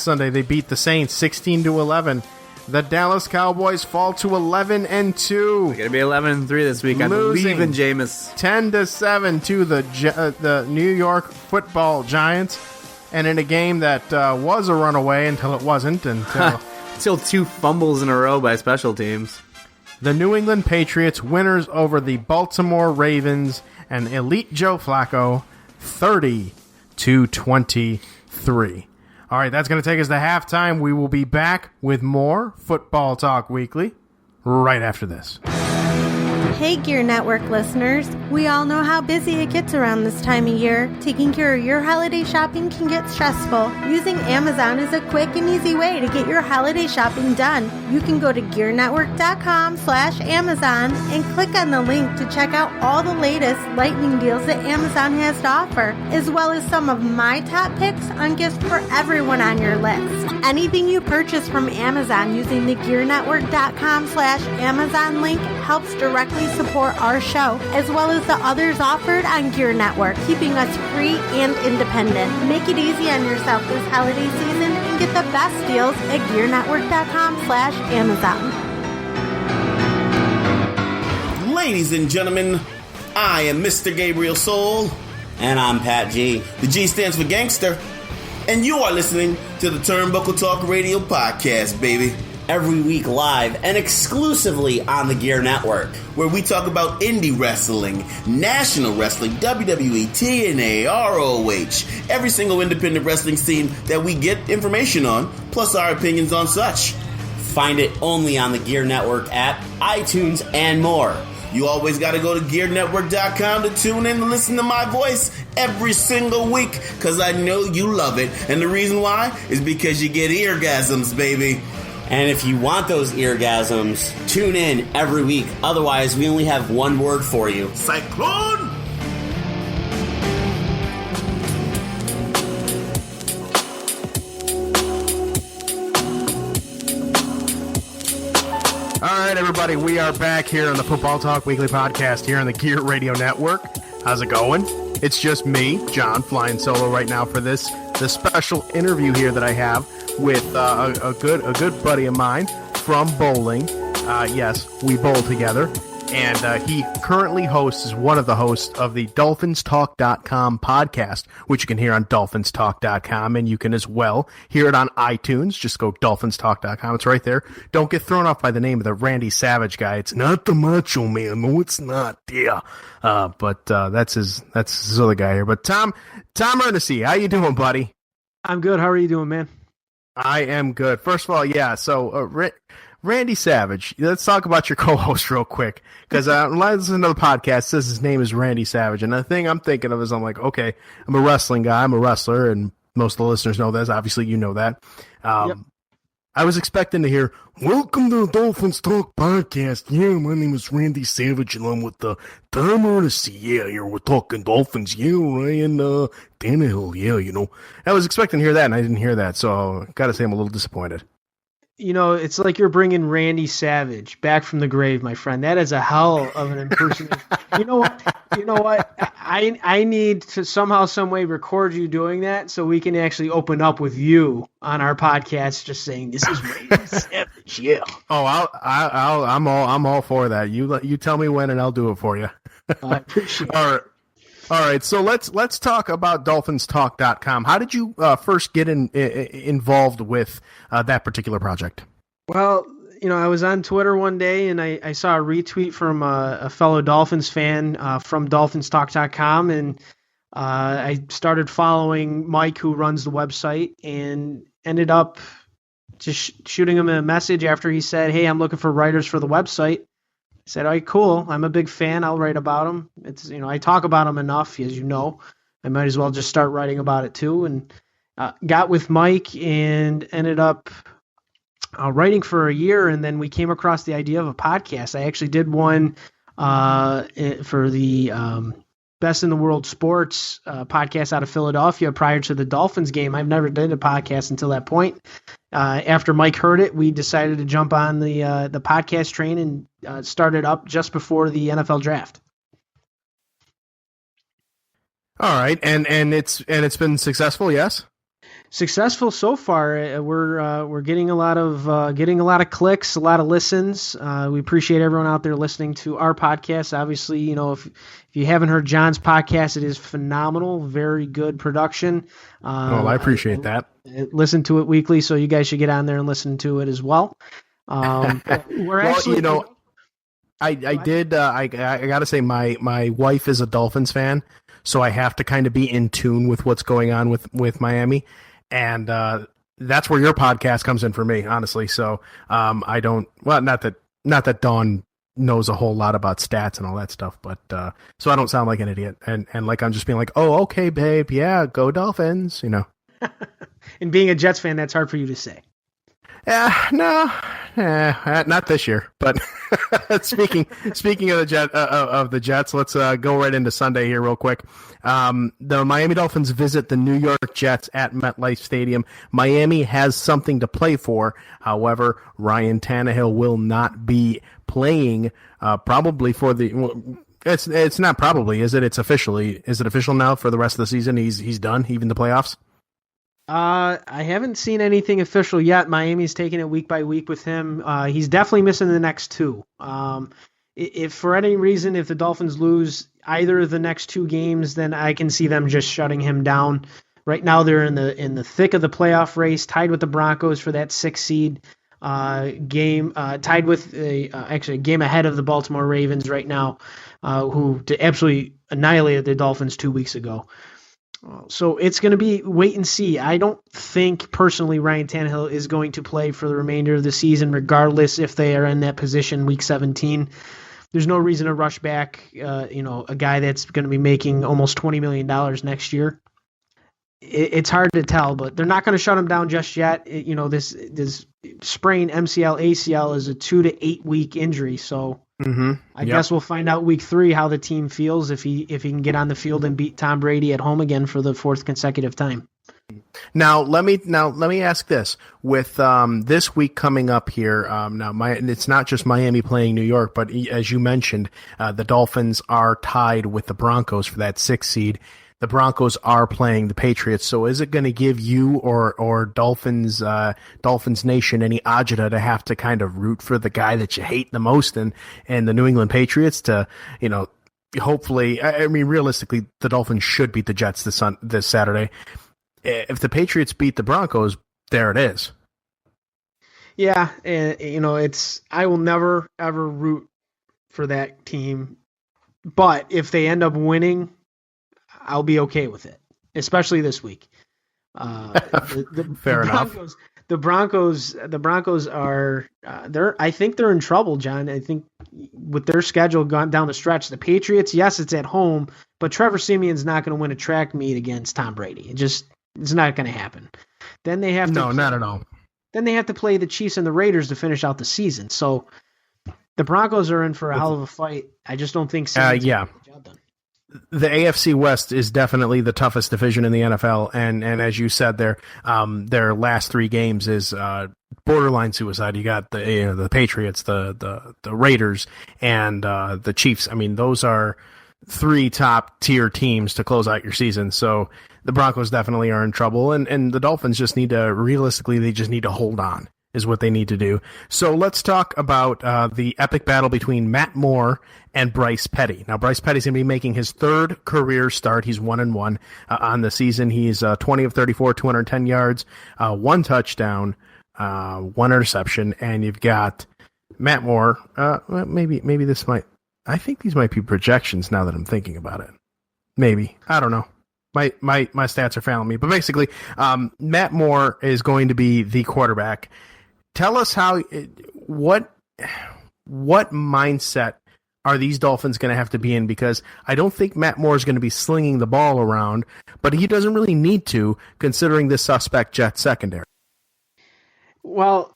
Speaker 4: Sunday they beat the Saints 16-11. The Dallas Cowboys fall to 11-2.
Speaker 5: They're gonna be 11-3 this week. I believe in Jameis.
Speaker 4: 10-7 to the New York Football Giants, and in a game that was a runaway until it wasn't.
Speaker 5: Until 2 fumbles in a row by special teams.
Speaker 4: The New England Patriots winners over the Baltimore Ravens and Elite Joe Flacco, 30-23. All right, that's going to take us to halftime. We will be back with more Football Talk Weekly right after this.
Speaker 1: Hey, Gear Network listeners. We all know how busy it gets around this time of year. Taking care of your holiday shopping can get stressful. Using Amazon is a quick and easy way to get your holiday shopping done. You can go to gearnetwork.com/Amazon and click on the link to check out all the latest lightning deals that Amazon has to offer, as well as some of my top picks on gifts for everyone on your list. Anything you purchase from Amazon using the gearnetwork.com/Amazon link helps directly support our show, as well as the others offered on Gear Network, keeping us free and independent. Make it easy on yourself this holiday season and get the best deals at gearnetwork.com/Amazon.
Speaker 6: Ladies and gentlemen, I am Mr. Gabriel Soul.
Speaker 7: And I'm Pat G.
Speaker 6: The G stands for gangster. And you are listening to the Turnbuckle Talk Radio Podcast, baby.
Speaker 7: Every week live and exclusively on the Gear Network,
Speaker 6: where we talk about indie wrestling, national wrestling, WWE, TNA, ROH, every single independent wrestling scene that we get information on, plus our opinions on such.
Speaker 7: Find it only on the Gear Network app, iTunes, and more.
Speaker 6: You always got to go to GearNetwork.com to tune in and listen to my voice every single week, because I know you love it. And the reason why is because you get eargasms, baby.
Speaker 7: And if you want those eargasms, tune in every week. Otherwise, we only have one word for you.
Speaker 6: Cyclone!
Speaker 4: All right, everybody, we are back here on the Football Talk Weekly Podcast here on the Gear Radio Network. How's it going? It's just me, John, flying solo right now for this special interview here that I have with a good buddy of mine from bowling. Yes, we bowl together. And he currently is one of the hosts of the DolphinsTalk.com podcast, which you can hear on DolphinsTalk.com, and you can as well hear it on iTunes. Just go DolphinsTalk.com. It's right there. Don't get thrown off by the name of the Randy Savage guy. It's not the Macho Man. No, it's not. Yeah. But that's his other guy here. But Tom Ernisse, how you doing, buddy?
Speaker 8: I'm good. How are you doing, man?
Speaker 4: I am good. First of all, yeah, so Randy Savage, let's talk about your co-host real quick, because when I listen to the podcast, it says his name is Randy Savage, and the thing I'm thinking of is I'm like, okay, I'm a wrestling guy, I'm a wrestler, and most of the listeners know this. Obviously, you know that. Yep. I was expecting to hear, welcome to the Dolphins Talk podcast. Yeah, my name is Randy Savage, and I'm with the Tom Ernisse. Yeah, here we're talking Dolphins. Yeah, Ryan Tannehill. Yeah, you know. I was expecting to hear that, and I didn't hear that, so I gotta say I'm a little disappointed.
Speaker 8: You know, it's like you're bringing Randy Savage back from the grave, my friend. That is a hell of an impersonation. You know what? I need to somehow, some way record you doing that so we can actually open up with you on our podcast, just saying this is Randy Savage. Yeah.
Speaker 4: Oh, I'm all for that. You tell me when, and I'll do it for you.
Speaker 8: I appreciate
Speaker 4: it. All right, so let's talk about DolphinsTalk.com. How did you first get involved with that particular project?
Speaker 8: Well, you know, I was on Twitter one day, and I saw a retweet from a fellow Dolphins fan from DolphinsTalk.com, and I started following Mike, who runs the website, and ended up just shooting him a message after he said, hey, I'm looking for writers for the website. I said, all right, cool. I'm a big fan. I'll write about them. It's, you know, I talk about them enough, as you know. I might as well just start writing about it too. And got with Mike and ended up writing for a year. And then we came across the idea of a podcast. I actually did one for the Best in the World Sports podcast out of Philadelphia prior to the Dolphins game. I've never did a podcast until that point. After Mike heard it, we decided to jump on the podcast train and start it up just before the NFL draft.
Speaker 4: All right, and it's been successful, yes.
Speaker 8: Successful so far. We're getting a lot of clicks, a lot of listens. We appreciate everyone out there listening to our podcast. Obviously, you know, if you haven't heard John's podcast, it is phenomenal, very good production.
Speaker 4: I appreciate that.
Speaker 8: Listen to it weekly, so you guys should get on there and listen to it as well. We're actually,
Speaker 4: you know, I got to say my wife is a Dolphins fan, so I have to kind of be in tune with what's going on with Miami. And that's where your podcast comes in for me, honestly. So I don't. Well, not that Dawn knows a whole lot about stats and all that stuff, but so I don't sound like an idiot and like I'm just being like, oh, okay, babe, yeah, go Dolphins, you know.
Speaker 8: And being a Jets fan, that's hard for you to say.
Speaker 4: Not this year. But speaking of the Jets, let's go right into Sunday here real quick. The Miami Dolphins visit the New York Jets at MetLife Stadium. Miami has something to play for. However, Ryan Tannehill will not be playing probably for the. Well, it's not probably, is it? Is it official now for the rest of the season? He's done, even the playoffs.
Speaker 8: I haven't seen anything official yet. Miami's taking it week by week with him. He's definitely missing the next two. If for any reason, if the Dolphins lose either of the next two games, then I can see them just shutting him down. Right now, they're in the thick of the playoff race, tied with the Broncos for that 6th seed game, tied with actually a game ahead of the Baltimore Ravens right now, who absolutely annihilated the Dolphins 2 weeks ago. So it's going to be wait and see. I don't think personally Ryan Tannehill is going to play for the remainder of the season, regardless if they are in that position week 17. There's no reason to rush back, a guy that's going to be making almost $20 million next year. it's hard to tell, but they're not going to shut him down just yet. This sprain MCL ACL is a 2 to 8 week injury, so I guess we'll find out week 3 how the team feels if he can get on the field and beat Tom Brady at home again for the 4th consecutive time.
Speaker 4: Now let me ask this: with this week coming up here, it's not just Miami playing New York, but as you mentioned, the Dolphins are tied with the Broncos for that 6th seed. The Broncos are playing the Patriots, so is it going to give you or Dolphins Nation any agita to have to kind of root for the guy that you hate the most and the New England Patriots to, hopefully, realistically, the Dolphins should beat the Jets this Saturday. If the Patriots beat the Broncos, there it is.
Speaker 8: Yeah, I will never ever root for that team, but if they end up winning, I'll be okay with it, especially this week.
Speaker 4: Fair enough.
Speaker 8: The Broncos are I think they're in trouble, John. I think with their schedule gone down the stretch, the Patriots, yes, it's at home, but Trevor Siemian's not going to win a track meet against Tom Brady. It's not going to happen. Then they have
Speaker 4: not at all.
Speaker 8: Then they have to play the Chiefs and the Raiders to finish out the season. So the Broncos are in for a hell of a fight. I just don't think Siemian's going to get the job done.
Speaker 4: The AFC West is definitely the toughest division in the NFL, and as you said, their last 3 games is borderline suicide. You got the Patriots, the Raiders, and the Chiefs. Those are 3 top tier teams to close out your season. So the Broncos definitely are in trouble, and the Dolphins just need to hold on. Is what they need to do. So let's talk about the epic battle between Matt Moore and Bryce Petty. Now, Bryce Petty's going to be making his 3rd career start. He's 1-1 on the season. He's 20 of 34, 210 yards, 1 touchdown, 1 interception, and you've got Matt Moore. Maybe this might. I think these might be projections now that I'm thinking about it. Maybe, I don't know. My stats are failing me, but basically, Matt Moore is going to be the quarterback. Tell us what mindset are these Dolphins going to have to be in? Because I don't think Matt Moore is going to be slinging the ball around, but he doesn't really need to, considering the suspect Jet secondary.
Speaker 8: Well,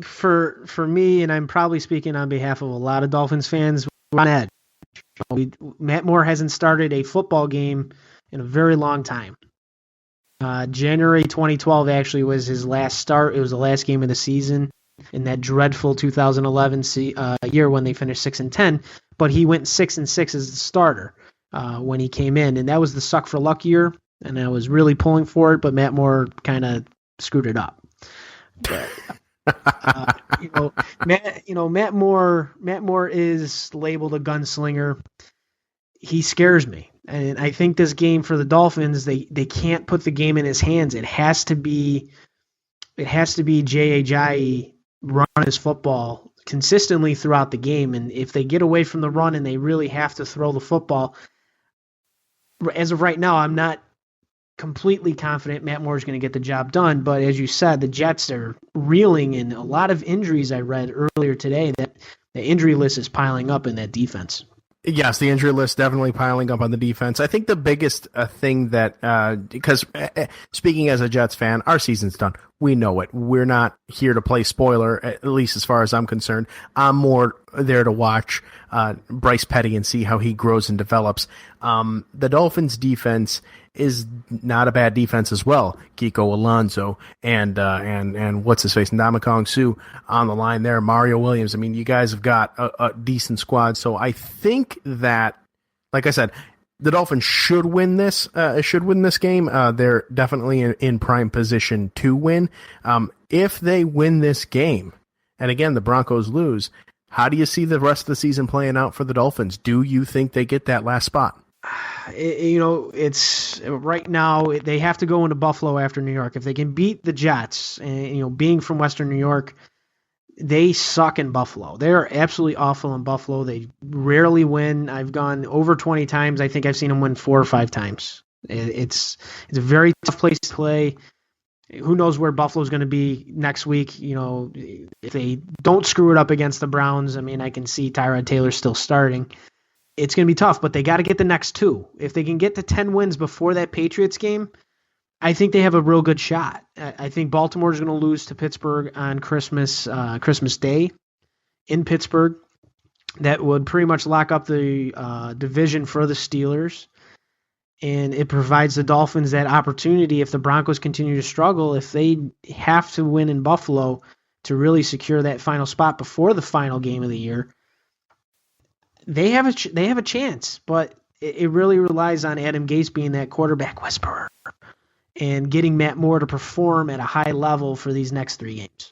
Speaker 8: for me, and I'm probably speaking on behalf of a lot of Dolphins fans, we're on edge. Matt Moore hasn't started a football game in a very long time. January 2012 actually was his last start. It was the last game of the season in that dreadful 2011 year when they finished 6-10. But he went 6-6 as the starter when he came in, and that was the suck for luck year. And I was really pulling for it, but Matt Moore kind of screwed it up. But, Matt Moore is labeled a gunslinger. He scares me. And I think this game for the Dolphins, they can't put the game in his hands. It has to be Jay Ajayi run his football consistently throughout the game. And if they get away from the run and they really have to throw the football, as of right now, I'm not completely confident Matt Moore is going to get the job done. But as you said, the Jets are reeling in a lot of injuries. I read earlier today that the injury list is piling up in that defense.
Speaker 4: Yes, the injury list definitely piling up on the defense. I think the biggest thing that, because speaking as a Jets fan, our season's done. We know it. We're not here to play spoiler, at least as far as I'm concerned. I'm more there to watch Bryce Petty and see how he grows and develops. The Dolphins' defense is not a bad defense as well. Kiko Alonso and what's his face, Ndamukong Suh on the line there. Mario Williams. You guys have got a decent squad. So I think that, like I said, the Dolphins should win this. Game. They're definitely in prime position to win. If they win this game, and again the Broncos lose, how do you see the rest of the season playing out for the Dolphins? Do you think they get that last spot?
Speaker 8: It's right now they have to go into Buffalo after New York. If they can beat the Jets, and being from Western New York, they suck in Buffalo. They are absolutely awful in Buffalo. They rarely win. I've gone over 20 times. I think I've seen them win 4 or 5 times. It's a very tough place to play. Who knows where Buffalo's going to be next week? If they don't screw it up against the Browns, I can see Tyrod Taylor still starting. It's going to be tough, but they got to get the next 2. If they can get to 10 wins before that Patriots game, I think they have a real good shot. I think Baltimore is going to lose to Pittsburgh on Christmas Day in Pittsburgh. That would pretty much lock up the division for the Steelers. And it provides the Dolphins that opportunity if the Broncos continue to struggle, if they have to win in Buffalo to really secure that final spot before the final game of the year. They have a chance, but it really relies on Adam Gase being that quarterback whisperer and getting Matt Moore to perform at a high level for these next 3 games.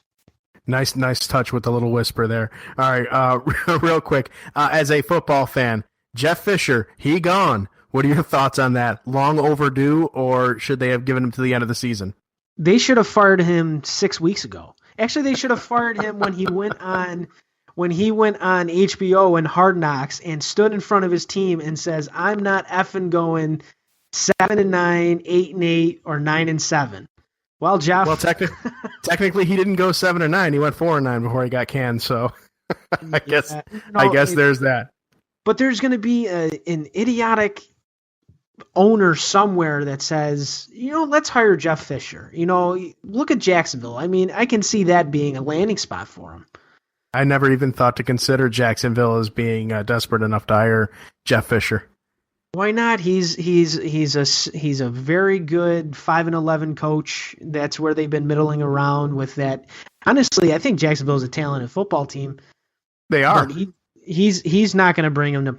Speaker 4: Nice touch with the little whisper there. All right, real quick. As a football fan, Jeff Fisher, he gone. What are your thoughts on that? Long overdue, or should they have given him to the end of the season?
Speaker 8: They should have fired him 6 weeks ago. Actually, they should have fired him when he went on HBO and Hard Knocks and stood in front of his team and says, "I'm not effing going 7-9, 8-8, or 9-7." Well, Jeff.
Speaker 4: Well, technically, he didn't go 7-9. He went 4-9 before he got canned. So, I guess there's that.
Speaker 8: But there's going to be an idiotic owner somewhere that says, let's hire Jeff Fisher. Look at Jacksonville. I mean, I can see that being a landing spot for him.
Speaker 4: I never even thought to consider Jacksonville as being desperate enough to hire Jeff Fisher.
Speaker 8: Why not? He's a very good 5-11 coach. That's where they've been middling around with that. Honestly, I think Jacksonville is a talented football team.
Speaker 4: They are.
Speaker 8: But he's not going to bring him to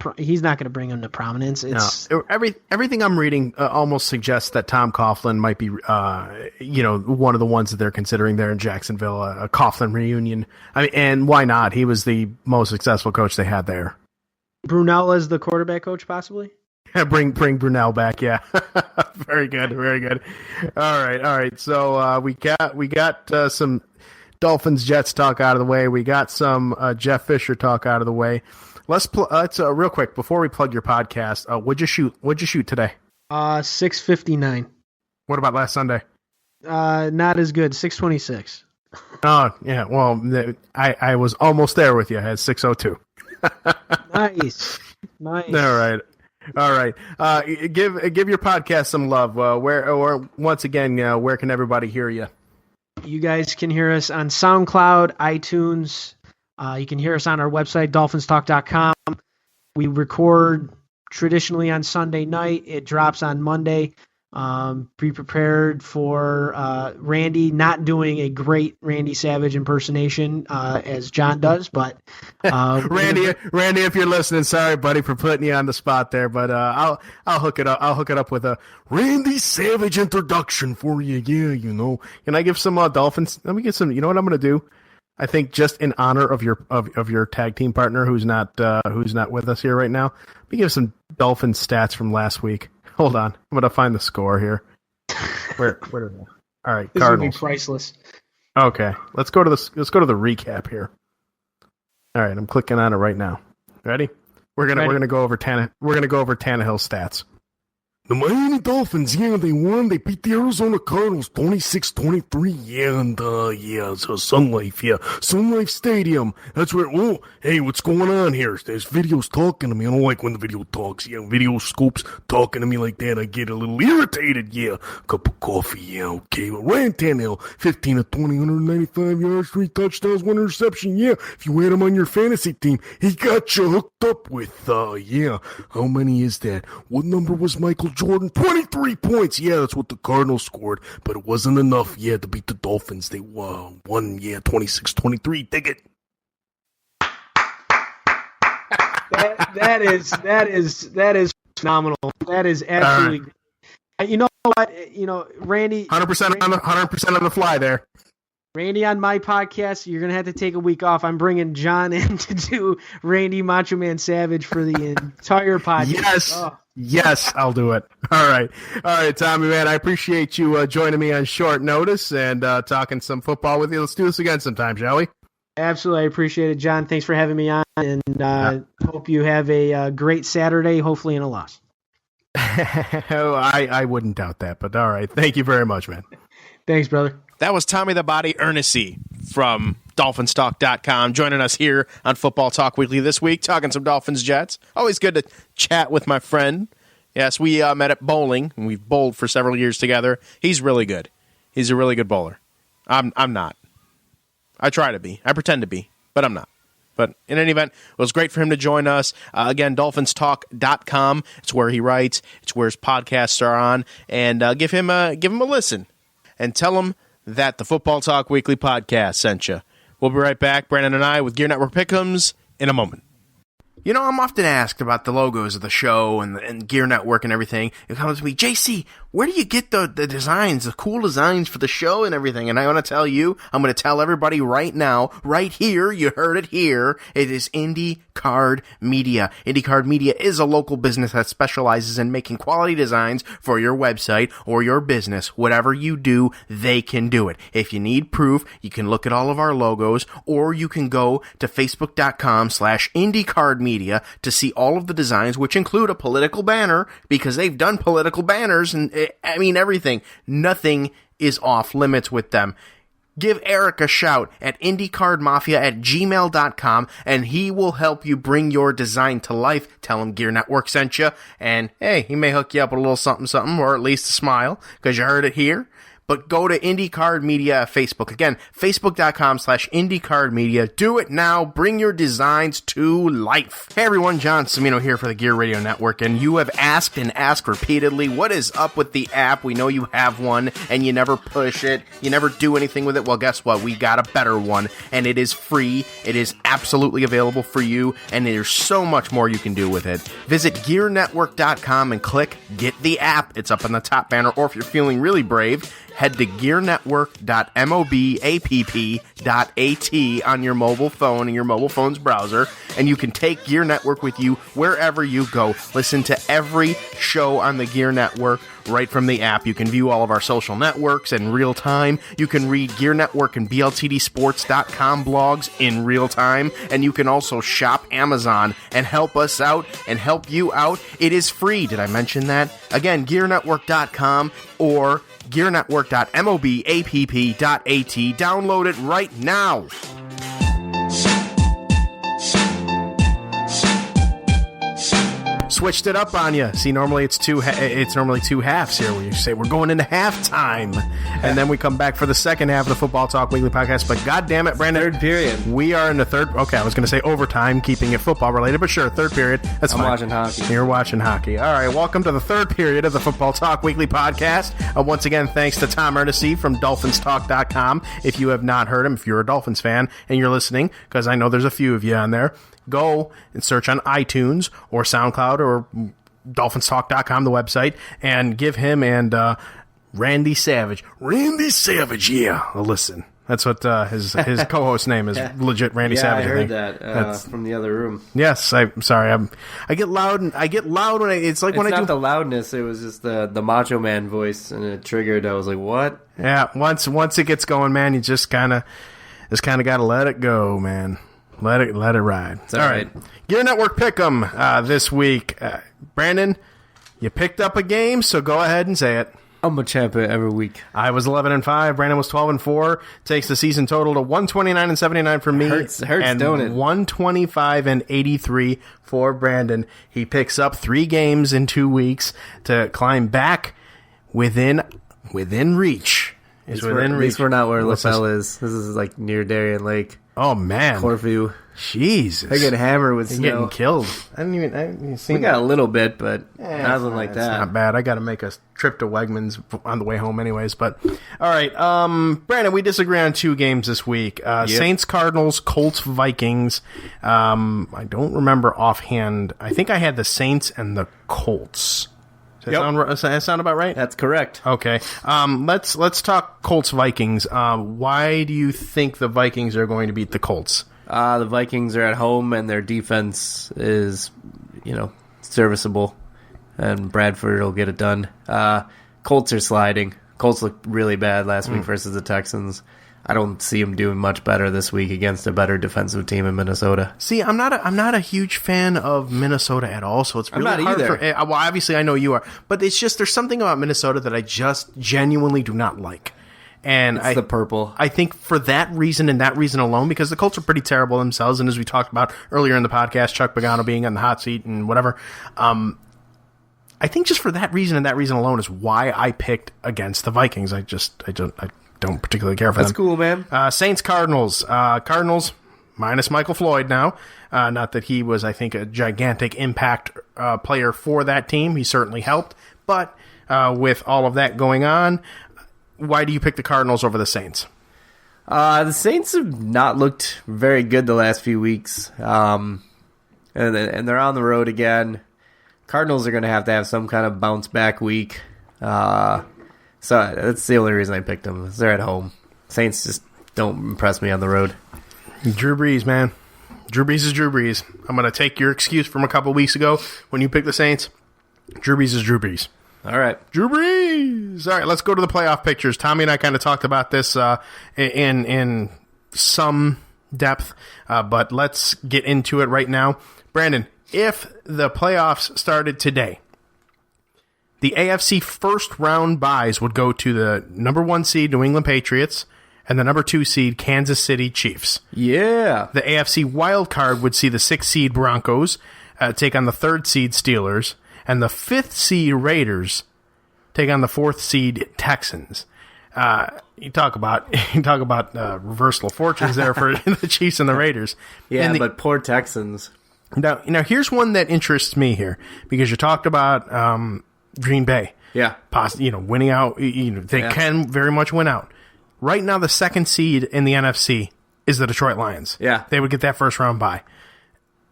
Speaker 8: prominence. It's
Speaker 4: everything I'm reading almost suggests that Tom Coughlin might be one of the ones that they're considering there in Jacksonville, a Coughlin reunion. I mean, and why not? He was the most successful coach they had there.
Speaker 8: Brunell as the quarterback coach, possibly.
Speaker 4: Bring Brunell back, yeah. Very good. All right. So we got some Dolphins Jets talk out of the way. We got some Jeff Fisher talk out of the way. Let's real quick before we plug your podcast. What'd you shoot today?
Speaker 8: 6:59.
Speaker 4: What about last Sunday?
Speaker 8: Not as good. 6:26.
Speaker 4: Oh yeah. Well, I was almost there with you. I had 6:02.
Speaker 8: Nice.
Speaker 4: All right. Give your podcast some love. Where can everybody hear you?
Speaker 8: You guys can hear us on SoundCloud, iTunes. You can hear us on our website, dolphinstalk.com. We record traditionally on Sunday night. It drops on Monday. Be prepared for Randy not doing a great Randy Savage impersonation as John does, but
Speaker 4: Randy, if you're listening, sorry, buddy, for putting you on the spot there, but I'll hook it up. I'll hook it up with a Randy Savage introduction for you. Yeah, Can I give some Dolphins? Let me get some. You know what I'm going to do? I think just in honor of your tag team partner who's not with us here right now, let me give some Dolphins stats from last week. Hold on, I'm gonna find the score here. Where are they? All right,
Speaker 8: this
Speaker 4: Cardinals.
Speaker 8: Would be priceless.
Speaker 4: Okay, let's go to the recap here. All right, I'm clicking on it right now. Ready? We're gonna go over Tannehill's stats. The Miami Dolphins, they won. They beat the Arizona Cardinals 26-23. So Sun Life Stadium. That's where, hey, what's going on here? There's videos talking to me. I don't like when the video talks. Video scoops talking to me like that. I get a little irritated. Cup of coffee. Okay. Well, Ryan Tannehill, 15 of 20, 195 yards, 3 touchdowns, 1 interception. If you had him on your fantasy team, he got you hooked up with, How many is that? What number was Michael Jordan? 23 points. That's what the Cardinals scored, but it wasn't enough, to beat the Dolphins. They won, 26-23. Dig it.
Speaker 8: That is phenomenal. That is absolutely great. You know what? Randy,
Speaker 4: 100% on the fly there.
Speaker 8: Randy, on my podcast, you're going to have to take a week off. I'm bringing John in to do Randy Macho Man Savage for the entire podcast.
Speaker 4: Yes, I'll do it. All right, Tommy, man, I appreciate you joining me on short notice and talking some football with you. Let's do this again sometime, shall we?
Speaker 8: Absolutely. I appreciate it, John. Thanks for having me on, and hope you have a great Saturday, hopefully in a loss.
Speaker 4: I wouldn't doubt that, but all right. Thank you very much, man.
Speaker 8: Thanks, brother.
Speaker 9: That was Tommy the Body Ernisse from DolphinsTalk.com joining us here on Football Talk Weekly this week, talking some Dolphins Jets. Always good to chat with my friend Yes, we met at bowling, and we've bowled for several years together. He's really good. He's a really good bowler. I'm not. I try to be. I pretend to be, but I'm not. But in any event, it was great for him to join us. Again, DolphinsTalk.com. It's where he writes. It's where his podcasts are on. And give him a listen. And tell him that the Football Talk Weekly Podcast sent you. We'll be right back, Brandon and I, with Gear Network Pick'ems in a moment.
Speaker 4: You know, I'm often asked about the logos of the show and Gear Network and everything. It comes to me, JC, where do you get the designs, the cool designs for the show and everything? And I want to tell you, I'm going to tell everybody right now, right here, you heard it here, it is IndyCard Media. IndyCard Media is a local business that specializes in making quality designs for your website or your business. Whatever you do, they can do it. If you need proof, you can look at all of our logos, or you can go to facebook.com/IndyCardMedia to see all of the designs, which include a political banner, because they've done political banners and everything. Nothing is off limits with them. Give Eric a shout at IndyCardMafia@gmail.com, and he will help you bring your design to life. Tell him Gear Network sent you, and hey, he may hook you up with a little something, or at least a smile, because you heard it here. But go to IndyCard Media Facebook. Again, facebook.com/IndyCard Media. Do it now. Bring your designs to life. Hey everyone, John Cimino here for the Gear Radio Network, and you have asked and asked repeatedly, what is up with the app? We know you have one, and you never push it. You never do anything with it. Well, guess what? We got a better one, and it is free. It is absolutely available for you, and there's so much more you can do with it. Visit GearNetwork.com and click Get the App. It's up on the top banner, or if you're feeling really brave, head to gearnetwork.mobapp.at on your mobile phone and your mobile phone's browser, and you can take Gear Network with you wherever you go. Listen to every show on the Gear Network right from the app. You can view all of our social networks in real time. You can read Gear Network and BLTDsports.com blogs in real time, and you can also shop Amazon and help us out and help you out. It is free. Did I mention that? Again, gearnetwork.com or gearnetwork.mobapp.at. Download it right now. Switched it up on you. See, normally it's normally two halves here, where you say we're going into halftime, and then we come back for the second half of the Football Talk Weekly Podcast. But God damn it, Brandon,
Speaker 5: third period.
Speaker 4: We are in the third. Okay, I was going to say overtime, keeping it football related, but sure, third period. That's fine.
Speaker 5: I'm watching hockey.
Speaker 4: You're watching hockey. All right, welcome to the third period of the Football Talk Weekly Podcast. Once again, thanks to Tom Ernisse from DolphinsTalk.com. If you have not heard him, if you're a Dolphins fan and you're listening, because I know there's a few of you on there, go and search on iTunes or SoundCloud or DolphinsTalk.com, the website, and give him and Randy Savage, yeah, a listen. That's what his co-host name is. Legit Randy Savage.
Speaker 5: I heard that from the other room.
Speaker 4: Yes, I'm sorry. I get loud when it's like when I do.
Speaker 5: It's not the loudness. It was just the Macho Man voice, and it triggered. I was like, what?
Speaker 4: Yeah. Once it gets going, man, you just kind of got to let it go, man. Let it ride.
Speaker 5: All right.
Speaker 4: Gear Network Pick'em this week. Brandon, you picked up a game, so go ahead and say it.
Speaker 5: I'm a champion every week.
Speaker 4: I was 11-5. Brandon was 12-4. Takes the season total to 129-79 for me.
Speaker 5: Hurts,
Speaker 4: and
Speaker 5: don't it?
Speaker 4: 125-83 for Brandon. He picks up 3 games in 2 weeks to climb back within reach.
Speaker 5: At least we're not where LaFell is. This is like near Darien Lake.
Speaker 4: Oh, man.
Speaker 5: Corfu.
Speaker 4: Jesus.
Speaker 5: I get hammered with snow.
Speaker 4: Getting killed. I didn't even
Speaker 5: we got a little bit, but nothing like that.
Speaker 4: It's not bad. I got to make a trip to Wegmans on the way home anyways. But, all right. Brandon, we disagree on 2 games this week. Saints, Cardinals, Colts, Vikings. I don't remember offhand. I think I had the Saints and the Colts. Does that sound about right?
Speaker 5: That's correct.
Speaker 4: Okay. Let's talk Colts Vikings. Why do you think the Vikings are going to beat the Colts?
Speaker 5: The Vikings are at home, and their defense is, serviceable, and Bradford will get it done. Colts are sliding. Colts looked really bad last week versus the Texans. I don't see them doing much better this week against a better defensive team in Minnesota.
Speaker 4: See, I'm not a huge fan of Minnesota at all, so it's really hard
Speaker 5: either.
Speaker 4: well, obviously I know you are, but it's just there's something about Minnesota that I just genuinely do not like. And
Speaker 5: it's the purple.
Speaker 4: I think for that reason and that reason alone, because the Colts are pretty terrible themselves, and as we talked about earlier in the podcast, Chuck Pagano being on the hot seat and whatever, I think just for that reason and that reason alone is why I picked against the Vikings. I don't particularly care for them.
Speaker 5: That's cool, man.
Speaker 4: Saints Cardinals. Cardinals minus Michael Floyd now. Not that he was, I think, a gigantic impact player for that team. He certainly helped. But with all of that going on, why do you pick the Cardinals over the Saints?
Speaker 5: The Saints have not looked very good the last few weeks. And they're on the road again. Cardinals are going to have some kind of bounce back week. So that's the only reason I picked them. They're at home. Saints just don't impress me on the road.
Speaker 4: Drew Brees, man. Drew Brees is Drew Brees. I'm going to take your excuse from a couple weeks ago when you picked the Saints. Drew Brees is Drew Brees.
Speaker 5: All right.
Speaker 4: Drew Brees. All right, let's go to the playoff pictures. Tommy and I kind of talked about this in some depth, but let's get into it right now. Brandon, if the playoffs started today, the AFC first round buys would go to the number 1 seed New England Patriots and the number 2 seed Kansas City Chiefs.
Speaker 5: Yeah.
Speaker 4: The AFC wildcard would see the 6th seed Broncos take on the 3rd seed Steelers, and the 5th seed Raiders take on the 4th seed Texans. You talk about reversal of fortunes there for the Chiefs and the Raiders.
Speaker 5: Yeah, but poor Texans.
Speaker 4: Now here's one that interests me here, because you talked about Green Bay.
Speaker 5: Yeah.
Speaker 4: Winning out. They can very much win out. Right now, the 2nd seed in the NFC is the Detroit Lions.
Speaker 5: Yeah.
Speaker 4: They would get that first round bye.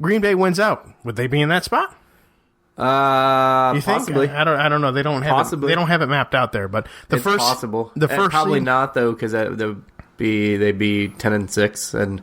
Speaker 4: Green Bay wins out. Would they be in that spot? You
Speaker 5: possibly.
Speaker 4: Think? I don't know. They don't have
Speaker 5: possibly.
Speaker 4: They don't have it mapped out there, but
Speaker 5: It's possible.
Speaker 4: The first
Speaker 5: probably
Speaker 4: seed,
Speaker 5: not though, because they'd be 10-6, and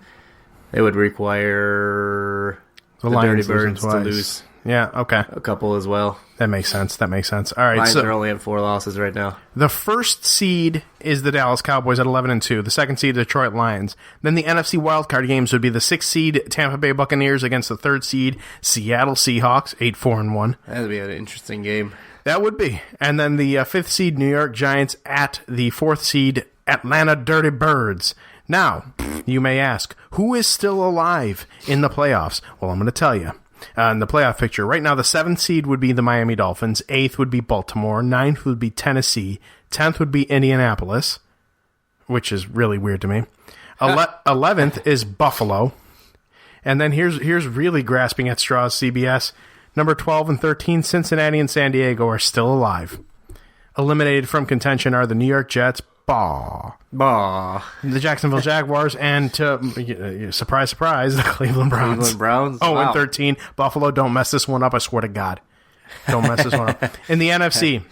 Speaker 5: they would require the
Speaker 4: Lions
Speaker 5: Dirty Birds to
Speaker 4: twice.
Speaker 5: lose.
Speaker 4: Yeah, okay.
Speaker 5: A couple as well.
Speaker 4: That makes sense. All right,
Speaker 5: Lions
Speaker 4: so
Speaker 5: are only at 4 losses right now.
Speaker 4: the first seed is the Dallas Cowboys at 11-2. The 2nd seed, the Detroit Lions. Then the NFC wildcard games would be the 6th seed Tampa Bay Buccaneers against the 3rd seed Seattle Seahawks, 8-4-1.
Speaker 5: That would be an interesting game.
Speaker 4: That would be. And then the 5th seed New York Giants at the 4th seed Atlanta Dirty Birds. Now, you may ask, who is still alive in the playoffs? Well, I'm going to tell you. In the playoff picture, right now the 7th seed would be the Miami Dolphins, 8th would be Baltimore, 9th would be Tennessee, 10th would be Indianapolis, which is really weird to me. 11th is Buffalo, and then here's really grasping at straws, CBS. Number 12 and 13, Cincinnati and San Diego are still alive. Eliminated from contention are the New York Jets, the Jacksonville Jaguars, and surprise, surprise, the Cleveland Browns. Oh,
Speaker 5: wow.
Speaker 4: and 13. Buffalo, don't mess this one up, I swear to God. Don't mess this one up. In the NFC,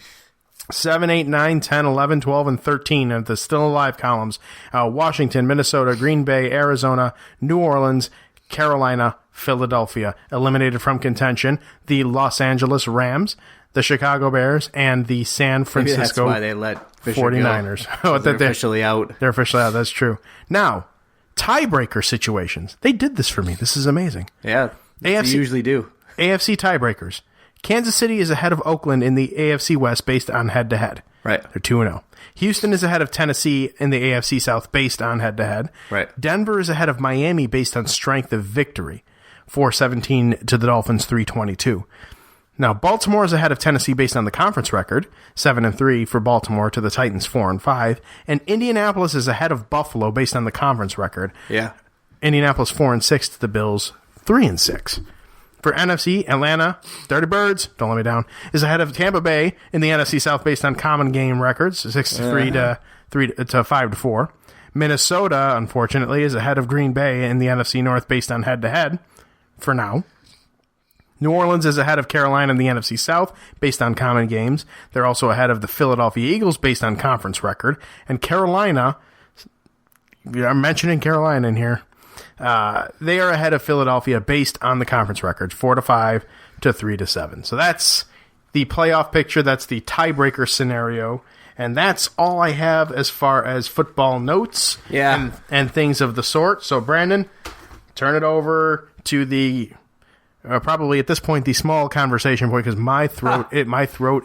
Speaker 4: 7, 8, 9, 10, 11, 12, and 13 of the still alive columns. Washington, Minnesota, Green Bay, Arizona, New Orleans, Carolina, Philadelphia. Eliminated from contention, the Los Angeles Rams, the Chicago Bears, and the San Francisco
Speaker 5: Maybe that's why they let Fisher
Speaker 4: 49ers.
Speaker 5: They're officially out.
Speaker 4: They're officially out, that's true. Now, tiebreaker situations. They did this for me. This is amazing.
Speaker 5: Yeah, they usually do.
Speaker 4: AFC tiebreakers. Kansas City is ahead of Oakland in the AFC West based on head-to-head.
Speaker 5: Right.
Speaker 4: They're 2-0. Houston is ahead of Tennessee in the AFC South based on head-to-head.
Speaker 5: Right.
Speaker 4: Denver is ahead of Miami based on strength of victory. 4-17 to the Dolphins, 3-22. Now, Baltimore is ahead of Tennessee based on the conference record, 7-3 for Baltimore to the Titans, 4-5. And Indianapolis is ahead of Buffalo based on the conference record.
Speaker 5: Yeah.
Speaker 4: Indianapolis 4-6 to the Bills, 3-6. For NFC, Atlanta, Dirty Birds, don't let me down, is ahead of Tampa Bay in the NFC South based on common game records, 6-3 to 5-4. Minnesota, unfortunately, is ahead of Green Bay in the NFC North based on head-to-head for now. New Orleans is ahead of Carolina in the NFC South based on common games. They're also ahead of the Philadelphia Eagles based on conference record. And Carolina, I'm mentioning Carolina in here, they are ahead of Philadelphia based on the conference records, 4-5 to 3-7. So that's the playoff picture. That's the tiebreaker scenario. And that's all I have as far as football notes and things of the sort. So, Brandon, turn it over to the... probably at this point the small conversation point, because my throat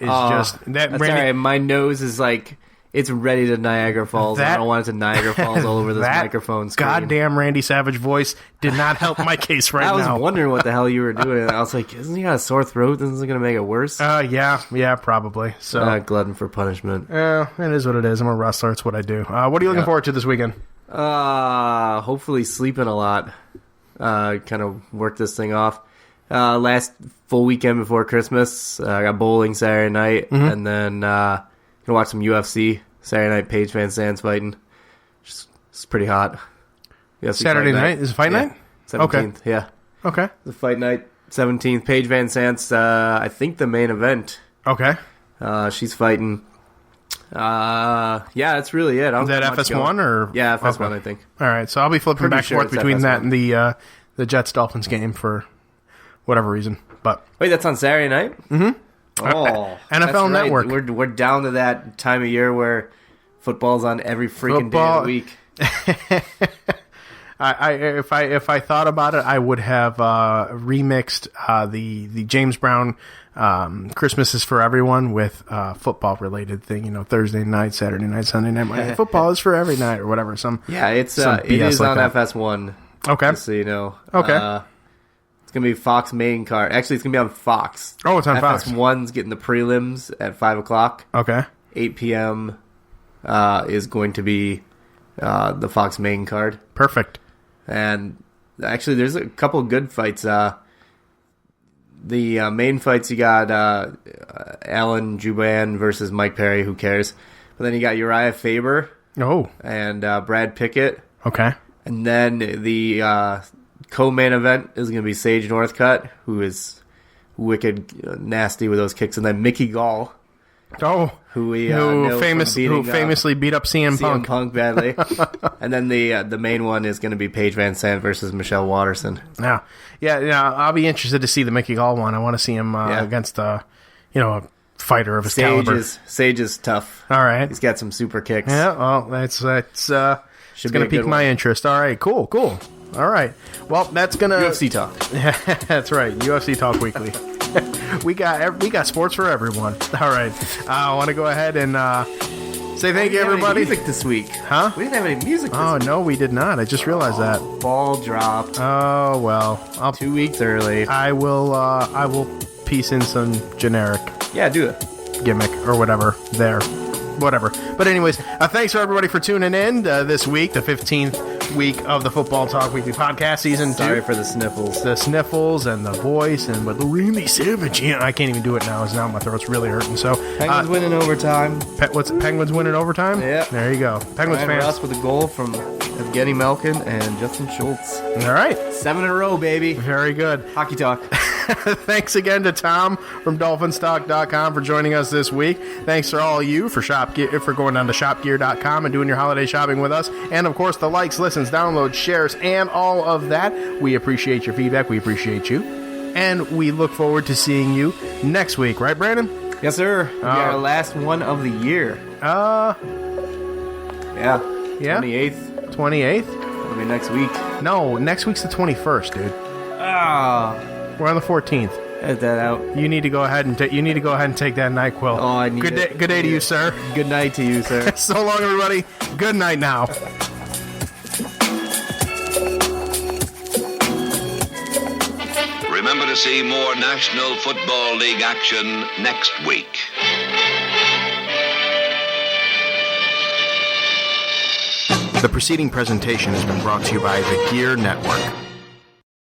Speaker 4: is just that.
Speaker 5: That's all right. My nose is like It's ready to Niagara Falls. I don't want it to Niagara Falls all over this
Speaker 4: that
Speaker 5: microphone screen.
Speaker 4: Goddamn Randy Savage voice did not help my case right now.
Speaker 5: I was wondering what the hell you were doing. I was like, isn't he got a sore throat? Isn't it going to make it worse?
Speaker 4: Yeah, probably. So
Speaker 5: glutton for punishment.
Speaker 4: Yeah, it is what it is. I'm a wrestler. It's what I do. What are you looking forward to this weekend?
Speaker 5: Hopefully sleeping a lot. Kind of work this thing off. Last full weekend before Christmas, I got bowling Saturday night, and then gonna watch some UFC Saturday night. Paige Van Zandt's fighting. It's pretty hot. UFC
Speaker 4: Saturday night is a fight night.
Speaker 5: 17th. Okay. Yeah.
Speaker 4: Okay.
Speaker 5: The fight night 17th. Paige Van Zandt's I think the main event.
Speaker 4: Okay.
Speaker 5: She's fighting. Yeah, that's really it.
Speaker 4: Is that FS1 or
Speaker 5: FS1? I think.
Speaker 4: All right, so I'll be flipping back and forth between
Speaker 5: FS1.
Speaker 4: that and the Jets Dolphins game for whatever reason. But
Speaker 5: wait, that's on Saturday night.
Speaker 4: Mm-hmm.
Speaker 5: Oh,
Speaker 4: NFL Network.
Speaker 5: We're down to that time of year where football's on every freaking day of the week.
Speaker 4: If I thought about it, I would have remixed the James Brown Christmas is for Everyone with football related thing. Thursday night, Saturday night, Sunday night. Football is for every night or whatever.
Speaker 5: It is on FS1.
Speaker 4: Okay,
Speaker 5: just so you know.
Speaker 4: Okay.
Speaker 5: It's going to be Fox main card. Actually, it's going to be on Fox.
Speaker 4: Oh, it's on Fox.
Speaker 5: FS1's getting the prelims at 5 o'clock.
Speaker 4: Okay.
Speaker 5: 8 p.m. Is going to be the Fox main card.
Speaker 4: Perfect.
Speaker 5: And actually, there's a couple good fights. The main fights, you got Alan Juban versus Mike Perry. Who cares? But then you got Uriah Faber.
Speaker 4: Oh.
Speaker 5: And Brad Pickett.
Speaker 4: Okay.
Speaker 5: And then the co-main event is going to be Sage Northcutt, who is wicked nasty with those kicks, and then Mickey Gall.
Speaker 4: Oh,
Speaker 5: who
Speaker 4: famously beat up CM
Speaker 5: Punk badly. And then the main one is going to be Paige Van Zandt versus Michelle Watterson.
Speaker 4: Yeah. I'll be interested to see the Mickey Gall one. I want to see him against a fighter of his caliber.
Speaker 5: Sage is tough.
Speaker 4: All right,
Speaker 5: he's got some super kicks.
Speaker 4: Yeah, well, that's it's going to pique my interest. All right, cool. All right, well, that's gonna
Speaker 5: UFC talk.
Speaker 4: That's right, UFC talk weekly. we got sports for everyone. All right, I want to go ahead and say thank you, everybody.
Speaker 5: Music this week,
Speaker 4: huh?
Speaker 5: We didn't have any music.
Speaker 4: No, we did not. I just realized that.
Speaker 5: Ball dropped.
Speaker 4: Oh well,
Speaker 5: 2 weeks early.
Speaker 4: I will piece in some generic.
Speaker 5: Yeah, do it.
Speaker 4: Gimmick or whatever there. Whatever. But anyways, thanks for everybody for tuning in this week, the 15th week of the Football Talk Weekly Podcast Season 2.
Speaker 5: Sorry for the sniffles.
Speaker 4: The sniffles and the voice and with the Randy Savage. I can't even do it now. Now my throat's really hurting. So
Speaker 5: Penguins winning overtime.
Speaker 4: Penguins winning overtime?
Speaker 5: Yeah.
Speaker 4: There you go. Penguins
Speaker 5: Ryan
Speaker 4: fans.
Speaker 5: Russ with a goal from Evgeny Malkin and Justin Schultz.
Speaker 4: All right.
Speaker 5: 7 in a row, baby.
Speaker 4: Very good.
Speaker 5: Hockey talk.
Speaker 4: Thanks again to Tom from DolphinsTalk.com for joining us this week. Thanks to all of you for going down to ShopGear.com and doing your holiday shopping with us. And, of course, the likes, listens, downloads, shares, and all of that. We appreciate your feedback. We appreciate you. And we look forward to seeing you next week. Right, Brandon?
Speaker 5: Yes, sir. We got our last one of the year.
Speaker 4: Yeah.
Speaker 5: 28th.
Speaker 4: 28th?
Speaker 5: That'll be next week.
Speaker 4: No, next week's the 21st, dude. We're on the 14th.
Speaker 5: Edit that out.
Speaker 4: You need to go ahead and take that NyQuil.
Speaker 5: Oh, I need
Speaker 4: good
Speaker 5: it.
Speaker 4: Good day to you, sir.
Speaker 5: Good night to you, sir.
Speaker 4: So long, everybody. Good night now.
Speaker 10: Remember to see more National Football League action next week.
Speaker 2: The preceding presentation has been brought to you by the Gear Network.